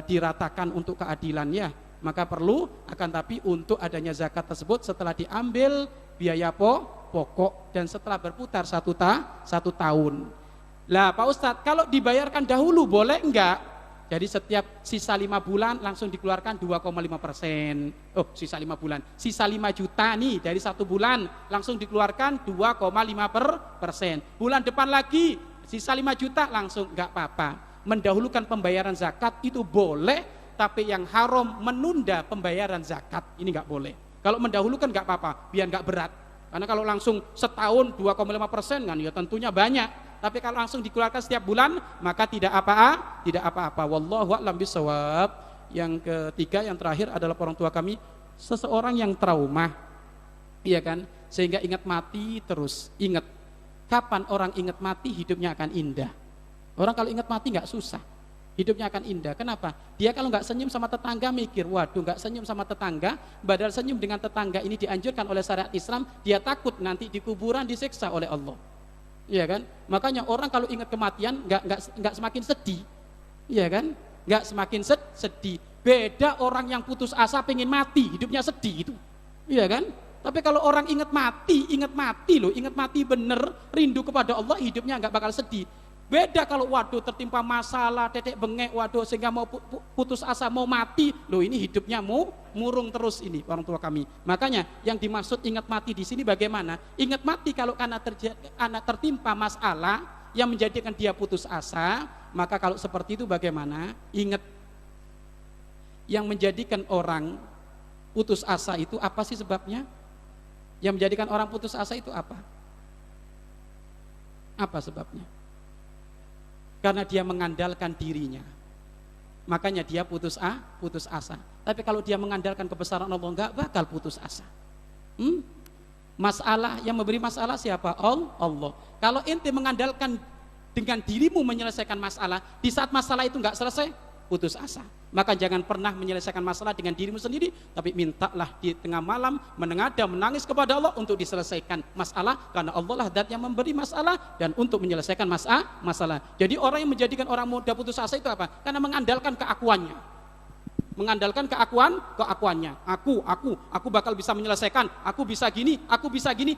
diratakan untuk keadilan ya. Maka perlu, akan tapi untuk adanya zakat tersebut setelah diambil biaya pokok dan setelah berputar satu tahun. Lah Pak Ustadz, kalau dibayarkan dahulu boleh enggak? Jadi setiap sisa 5 bulan langsung dikeluarkan 2,5%. Oh, sisa 5 bulan. Sisa 5 juta nih dari 1 bulan langsung dikeluarkan 2,5%. Bulan depan lagi sisa 5 juta langsung enggak apa-apa. Mendahulukan pembayaran zakat itu boleh, tapi yang haram menunda pembayaran zakat ini enggak boleh. Kalau mendahulukan enggak apa-apa, biar enggak berat. Karena kalau langsung setahun 2,5% kan ya tentunya banyak. Tapi kalau langsung dikeluarkan setiap bulan maka tidak apa-apa. Wallahu a'lam bishawab. Yang ketiga, yang terakhir adalah orang tua kami, seseorang yang trauma, iya kan, sehingga ingat mati terus. Ingat, kapan orang ingat mati hidupnya akan indah. Orang kalau ingat mati nggak susah, hidupnya akan indah. Kenapa? Dia kalau nggak senyum sama tetangga mikir, waduh nggak senyum sama tetangga, padahal senyum dengan tetangga ini dianjurkan oleh syariat Islam. Dia takut nanti di kuburan disiksa oleh Allah. Iya kan? Makanya orang kalau ingat kematian nggak semakin sedih, iya kan? Nggak semakin sedih. Beda orang yang putus asa pengen mati, hidupnya sedih itu, iya kan? Tapi kalau orang ingat mati loh, ingat mati bener, rindu kepada Allah, hidupnya nggak bakal sedih. Beda kalau waduh tertimpa masalah, tetek bengek, waduh sehingga mau putus asa, mau mati, loh ini hidupnya mau murung terus ini orang tua kami. Makanya yang dimaksud ingat mati di sini bagaimana? Ingat mati kalau karena tertimpa masalah yang menjadikan dia putus asa, maka kalau seperti itu bagaimana? Ingat, yang menjadikan orang putus asa itu apa sih sebabnya? Yang menjadikan orang putus asa itu apa? Apa sebabnya? Karena dia mengandalkan dirinya, makanya dia putus asa. Tapi kalau dia mengandalkan kebesaran Allah, enggak bakal putus asa. Masalah, yang memberi masalah siapa? Allah. Kalau ente mengandalkan dengan dirimu menyelesaikan masalah, di saat masalah itu enggak selesai, putus asa. Maka jangan pernah menyelesaikan masalah dengan dirimu sendiri, tapi mintalah di tengah malam menengadah, menangis kepada Allah untuk diselesaikan masalah, karena Allah lah zat yang memberi masalah dan untuk menyelesaikan masalah. Jadi orang yang menjadikan orang muda putus asa itu apa? Karena mengandalkan keakuannya. Mengandalkan keakuannya. Aku bakal bisa menyelesaikan, aku bisa gini,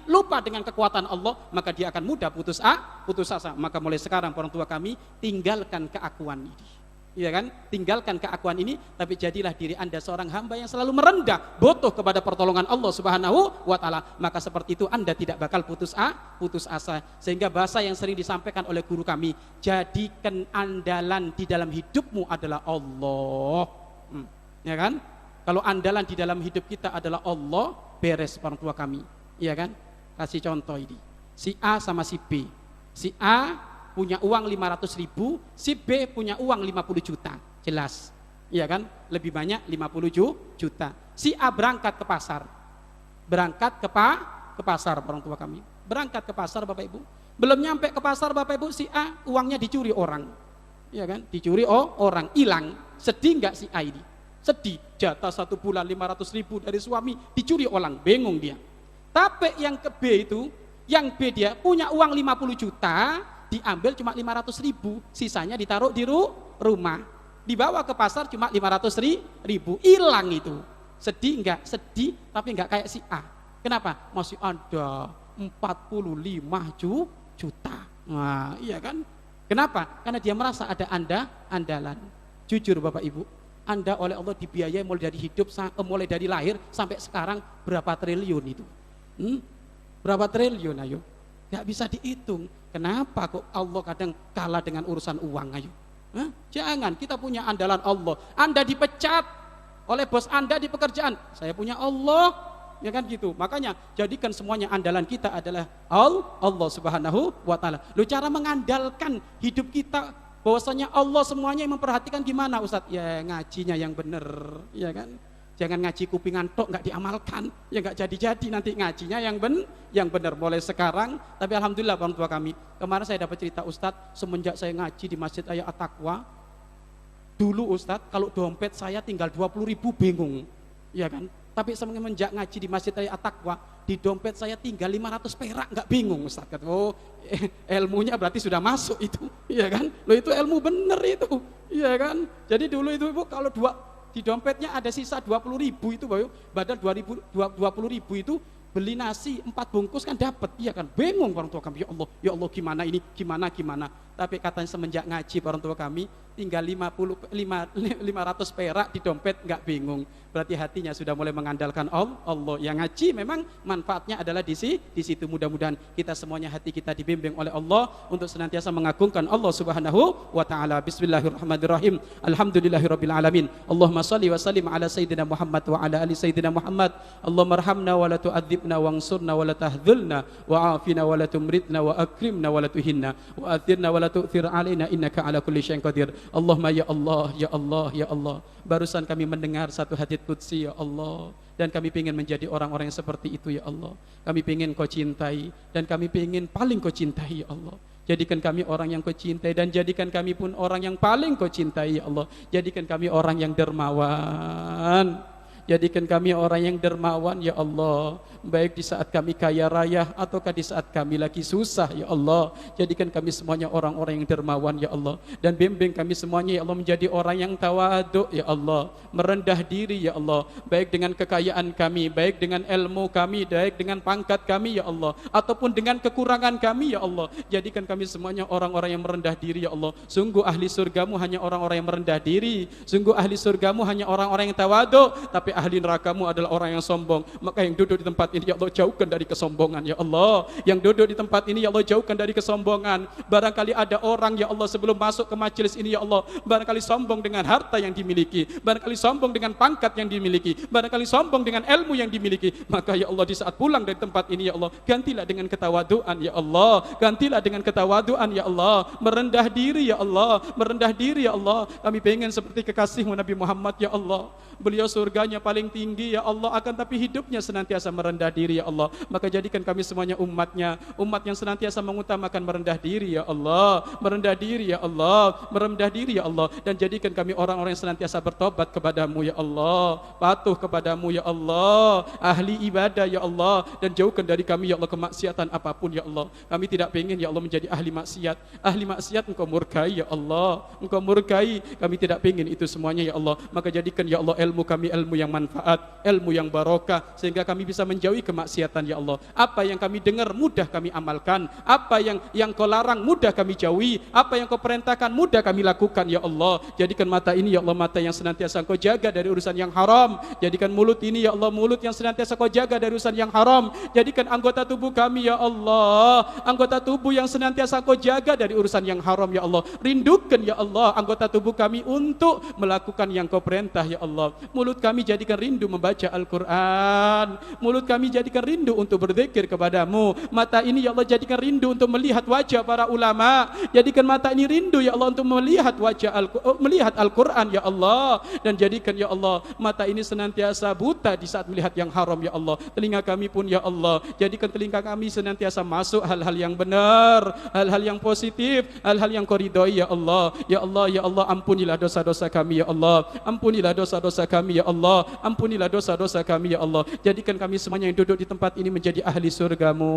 lupa dengan kekuatan Allah, maka dia akan mudah putus asa. Maka mulai sekarang orang tua kami, tinggalkan keakuan ini. Iya kan? Tinggalkan keakuan ini, tapi jadilah diri Anda seorang hamba yang selalu merendah, butuh kepada pertolongan Allah Subhanahu wa taala. Maka seperti itu Anda tidak bakal putus asa. Sehingga bahasa yang sering disampaikan oleh guru kami, jadikan andalan di dalam hidupmu adalah Allah. Ya kan? Kalau andalan di dalam hidup kita adalah Allah, beres orang tua kami. Iya kan? Kasih contoh ini. Si A sama si B. Si A punya uang 500.000, si B punya uang 50 juta, jelas, iya kan? Lebih banyak 50 juta. Si A berangkat ke pasar, orang tua kami, berangkat ke pasar Bapak Ibu, belum nyampe ke pasar Bapak Ibu, si A uangnya dicuri orang, iya kan? Dicuri orang, hilang. Sedih nggak si A ini? Sedih, jatah 1 bulan 500.000 dari suami dicuri orang, bingung dia. Tapi yang ke B itu, yang B dia punya uang 50 juta, diambil cuma 500.000, sisanya ditaruh di rumah, dibawa ke pasar cuma 500.000, hilang itu. Sedih enggak? Sedih, tapi enggak kayak si A. Kenapa? Masih ada 45 juta. Nah, iya kan? Kenapa? Karena dia merasa ada andalan. Jujur Bapak Ibu, Anda oleh Allah dibiayai mulai dari mulai dari lahir sampai sekarang berapa triliun itu? Berapa triliun ayo? Gak bisa dihitung. Kenapa kok Allah kadang kalah dengan urusan uang? Ayo, jangan, kita punya andalan Allah. Anda dipecat oleh bos Anda di pekerjaan, saya punya Allah, ya kan gitu. Makanya jadikan semuanya andalan kita adalah Allah Subhanahu wa taala. Lo cara mengandalkan hidup kita bahwasanya Allah semuanya yang memperhatikan gimana Ustadz? Ya ngajinya yang bener, ya kan? Jangan ngaji kupingan tok nggak diamalkan, ya nggak jadi nanti ngajinya yang benar mulai sekarang. Tapi alhamdulillah orang tua kami, kemarin saya dapat cerita Ustadz, semenjak saya ngaji di Masjid Raya At-Taqwa, dulu Ustadz kalau dompet saya tinggal 20.000 bingung, ya kan? Tapi semenjak ngaji di Masjid Raya At-Taqwa, di dompet saya tinggal 500 perak, nggak bingung Ustaz. Kata, oh ilmunya berarti sudah masuk itu, iya kan? Loh itu ilmu bener itu, iya kan? Jadi dulu itu Ibu kalau di dompetnya ada sisa 20.000 itu Bayu, badal 20.000 itu beli nasi 4 bungkus kan dapat, iya kan? Bingung orang tua kami, ya Allah gimana ini, gimana. Tapi katanya semenjak ngaji orang tua kami tinggal 500 perak di dompet, nggak bingung. Berarti hatinya sudah mulai mengandalkan Allah. Yang ngaji memang manfaatnya adalah di situ. Mudah-mudahan kita semuanya hati kita dibimbing oleh Allah untuk senantiasa mengagungkan Allah Subhanahu wa taala. Bismillahirrahmanirrahim. Alhamdulillahirabbil alamin. Allahumma shalli wa sallim ala sayyidina Muhammad wa ala ali sayyidina Muhammad. Allahumma arhamna wa la tu'adzibna wangsurna wa la tahdzulna wa afina wa la tumritna wa akrimna wa la tuhinna wa athirna wa la tu'thir alaina innaka ala kulli syai'in qadir. Allahumma ya Allah, ya Allah, ya Allah. Barusan kami mendengar satu hadits qudsi ya Allah, dan kami ingin menjadi orang-orang yang seperti itu ya Allah. Kami ingin Kau cintai dan kami ingin paling Kau cintai ya Allah. Jadikan kami orang yang Kau cintai dan jadikan kami pun orang yang paling Kau cintai ya Allah. Jadikan kami orang yang dermawan. Jadikan kami orang yang dermawan ya Allah, baik di saat kami kaya raya ataukah di saat kami lagi susah ya Allah. Jadikan kami semuanya orang-orang yang dermawan ya Allah, dan bimbing kami semuanya ya Allah menjadi orang yang tawadhu ya Allah, merendah diri ya Allah, baik dengan kekayaan kami, baik dengan ilmu kami, baik dengan pangkat kami ya Allah, ataupun dengan kekurangan kami ya Allah. Jadikan kami semuanya orang-orang yang merendah diri ya Allah. Sungguh ahli surgamu hanya orang-orang yang merendah diri, sungguh ahli surgamu hanya orang-orang yang tawadhu, tapi ahli nerakamu adalah orang yang sombong. Maka yang duduk di tempat ini ya Allah jauhkan dari kesombongan ya Allah. Yang duduk di tempat ini ya Allah jauhkan dari kesombongan. Barangkali ada orang ya Allah sebelum masuk ke majelis ini ya Allah, barangkali sombong dengan harta yang dimiliki, barangkali sombong dengan pangkat yang dimiliki, barangkali sombong dengan ilmu yang dimiliki. Maka ya Allah di saat pulang dari tempat ini ya Allah, gantilah dengan ketawaduan ya Allah, gantilah dengan ketawaduan ya Allah, merendah diri ya Allah, merendah diri ya Allah. Kami pengen seperti kekasihmu Nabi Muhammad ya Allah. Beliau surganya paling tinggi ya Allah, akan tapi hidupnya senantiasa merendah diri ya Allah. Maka jadikan kami semuanya umatnya, umat yang senantiasa mengutamakan merendah diri ya Allah, merendah diri ya Allah, merendah diri ya Allah. Dan jadikan kami orang-orang yang senantiasa bertobat kepadamu ya Allah, patuh kepadamu ya Allah, ahli ibadah ya Allah. Dan jauhkan dari kami ya Allah kemaksiatan apapun ya Allah. Kami tidak pengen ya Allah menjadi ahli maksiat. Ahli maksiat Engkau murkai ya Allah, Engkau murkai. Kami tidak pengen itu semuanya ya Allah. Maka jadikan ya Allah ilmu kami ilmu yang manfaat, ilmu yang barokah, sehingga kami bisa menjauhi kemaksiatan ya Allah. Apa yang kami dengar mudah kami amalkan, apa yang Kau larang mudah kami jauhi, apa yang Kau perintahkan mudah kami lakukan ya Allah. Jadikan mata ini ya Allah mata yang senantiasa Kau jaga dari urusan yang haram. Jadikan mulut ini ya Allah mulut yang senantiasa Kau jaga dari urusan yang haram. Jadikan anggota tubuh kami ya Allah anggota tubuh yang senantiasa Kau jaga dari urusan yang haram ya Allah. Rindukan ya Allah anggota tubuh kami untuk melakukan yang Kau perintah ya Allah. Mulut kami jadikan rindu membaca Al-Quran, mulut kami jadikan rindu untuk berzikir kepadamu. Mata ini ya Allah jadikan rindu untuk melihat wajah para ulama. Jadikan mata ini rindu ya Allah untuk melihat melihat Al-Quran ya Allah. Dan jadikan ya Allah mata ini senantiasa buta di saat melihat yang haram ya Allah. Telinga kami pun ya Allah jadikan telinga kami senantiasa masuk hal-hal yang benar, hal-hal yang positif, hal-hal yang Kau ridhoi ya Allah. Ya Allah ya Allah, ampunilah dosa-dosa kami ya Allah, ampunilah dosa-dosa kami ya Allah, ampunilah dosa-dosa kami ya Allah. Jadikan kami semuanya yang duduk di tempat ini menjadi ahli surgamu,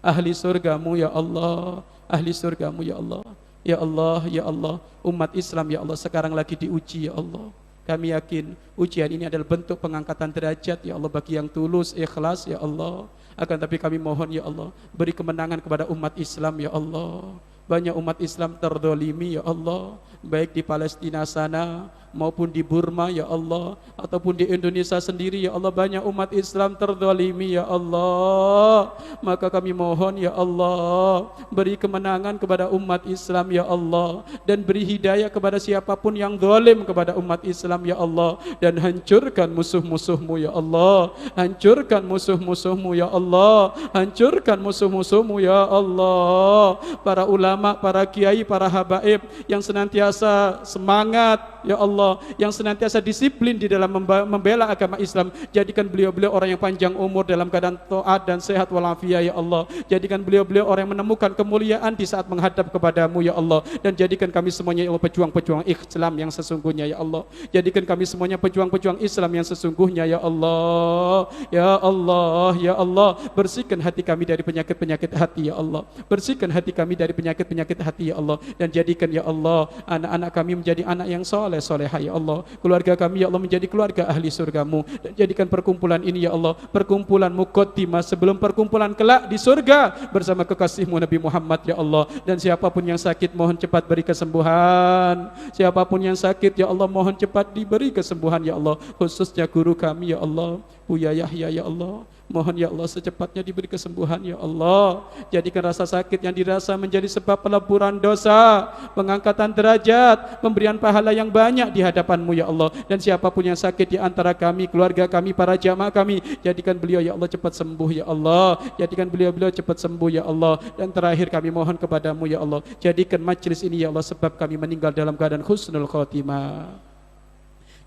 ahli surgamu ya Allah, ahli surgamu ya Allah. Ya Allah ya Allah, umat Islam ya Allah sekarang lagi diuji ya Allah. Kami yakin ujian ini adalah bentuk pengangkatan derajat ya Allah bagi yang tulus ikhlas ya Allah. Akan tapi kami mohon ya Allah, beri kemenangan kepada umat Islam ya Allah. Banyak umat Islam terdolimi ya Allah, baik di Palestina sana maupun di Burma ya Allah, ataupun di Indonesia sendiri ya Allah. Banyak umat Islam terdolimi ya Allah. Maka kami mohon ya Allah, beri kemenangan kepada umat Islam ya Allah, dan beri hidayah kepada siapapun yang zalim kepada umat Islam ya Allah. Dan hancurkan musuh-musuhmu ya Allah, hancurkan musuh-musuhmu ya Allah, hancurkan musuh-musuhmu ya Allah. Para ulama, para kiai, para habaib yang senantiasa semangat, ya Allah, yang senantiasa disiplin di dalam membela agama Islam. Jadikan beliau-beliau orang yang panjang umur dalam keadaan taat dan sehat walafiat ya Allah. Jadikan beliau-beliau orang yang menemukan kemuliaan di saat menghadap kepadamu ya Allah. Dan jadikan kami semuanya ya Allah pejuang-pejuang Islam yang sesungguhnya ya Allah. Jadikan kami semuanya pejuang-pejuang Islam yang sesungguhnya ya Allah. Ya Allah, ya Allah, bersihkan hati kami dari penyakit-penyakit hati ya Allah. Bersihkan hati kami dari penyakit-penyakit hati ya Allah. Dan jadikan ya Allah anak-anak kami menjadi anak yang soleh solehah ya Allah. Keluarga kami ya Allah menjadi keluarga ahli surgamu. Dan jadikan perkumpulan ini ya Allah perkumpulan muqaddimah sebelum perkumpulan kelak di surga bersama kekasihmu Nabi Muhammad ya Allah. Dan siapapun yang sakit mohon cepat beri kesembuhan. Siapapun yang sakit ya Allah mohon cepat diberi kesembuhan ya Allah. Khususnya guru kami ya Allah, Buya Yahya ya Allah. Mohon ya Allah secepatnya diberi kesembuhan ya Allah. Jadikan rasa sakit yang dirasa menjadi sebab peleburan dosa, pengangkatan derajat, pemberian pahala yang banyak di hadapanmu ya Allah. Dan siapapun yang sakit di antara kami, keluarga kami, para jamaah kami, jadikan beliau ya Allah cepat sembuh ya Allah. Jadikan beliau-beliau cepat sembuh ya Allah. Dan terakhir kami mohon kepadamu ya Allah, jadikan majlis ini ya Allah sebab kami meninggal dalam keadaan husnul khotimah.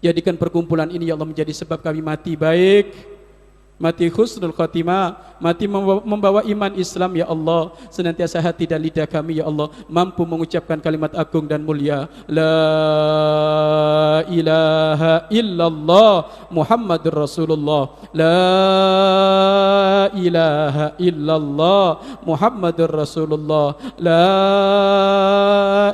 Jadikan perkumpulan ini ya Allah menjadi sebab kami mati baik, mati husnul khatimah, mati membawa iman Islam ya Allah. Senantiasa hati dan lidah kami ya Allah mampu mengucapkan kalimat agung dan mulia La ilaha illallah Muhammadur Rasulullah. La ilaha illallah Muhammadur Rasulullah. La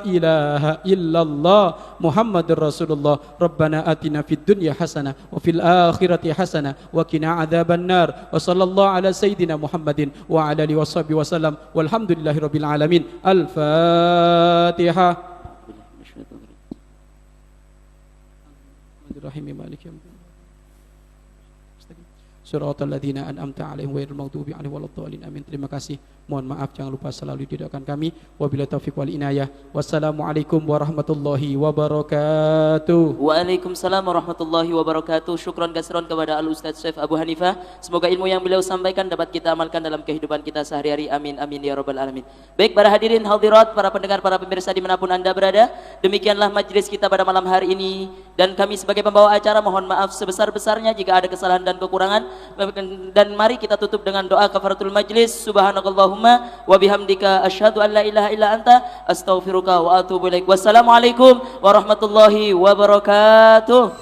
ilaha illallah Muhammadur Rasulullah. Rabbana atina fid dunya hasanah wa fil akhirati hasanah wa qina adzabannar. Wa sallallahu ala sayyidina Muhammadin wa ala alihi washabihi wasallam. Walhamdulillahi rabbil alamin. Al-Fatihah. Bismillahirrahmanirrahim. Maliki yaumiddin. Suratul ladzina an'amta 'alaihim ghairil maghdubi 'alaihim waladdallin. Amin. Terima kasih. Mohon maaf, jangan lupa selalu didoakan kami. Wabillahi taufiq wal inayah. Wassalamualaikum warahmatullahi wabarakatuh. Waalaikumsalam warahmatullahi wabarakatuh. Syukron kasiron kepada Al-Ustaz Syekh Abu Hanifah. Semoga ilmu yang beliau sampaikan dapat kita amalkan dalam kehidupan kita sehari-hari. Amin amin ya rabbal alamin. Baik para hadirin hadirat, para pendengar, para pemirsa dimanapun Anda berada, demikianlah majlis kita pada malam hari ini. Dan kami sebagai pembawa acara mohon maaf sebesar-besarnya jika ada kesalahan dan kekurangan. Dan mari kita tutup dengan doa kafaratul majlis. Subhanakallahumma wa bihamdika asyhadu an la ilaha illa anta astaghfiruka wa atubu ilaik. Wassalamualaikum warahmatullahi wabarakatuh.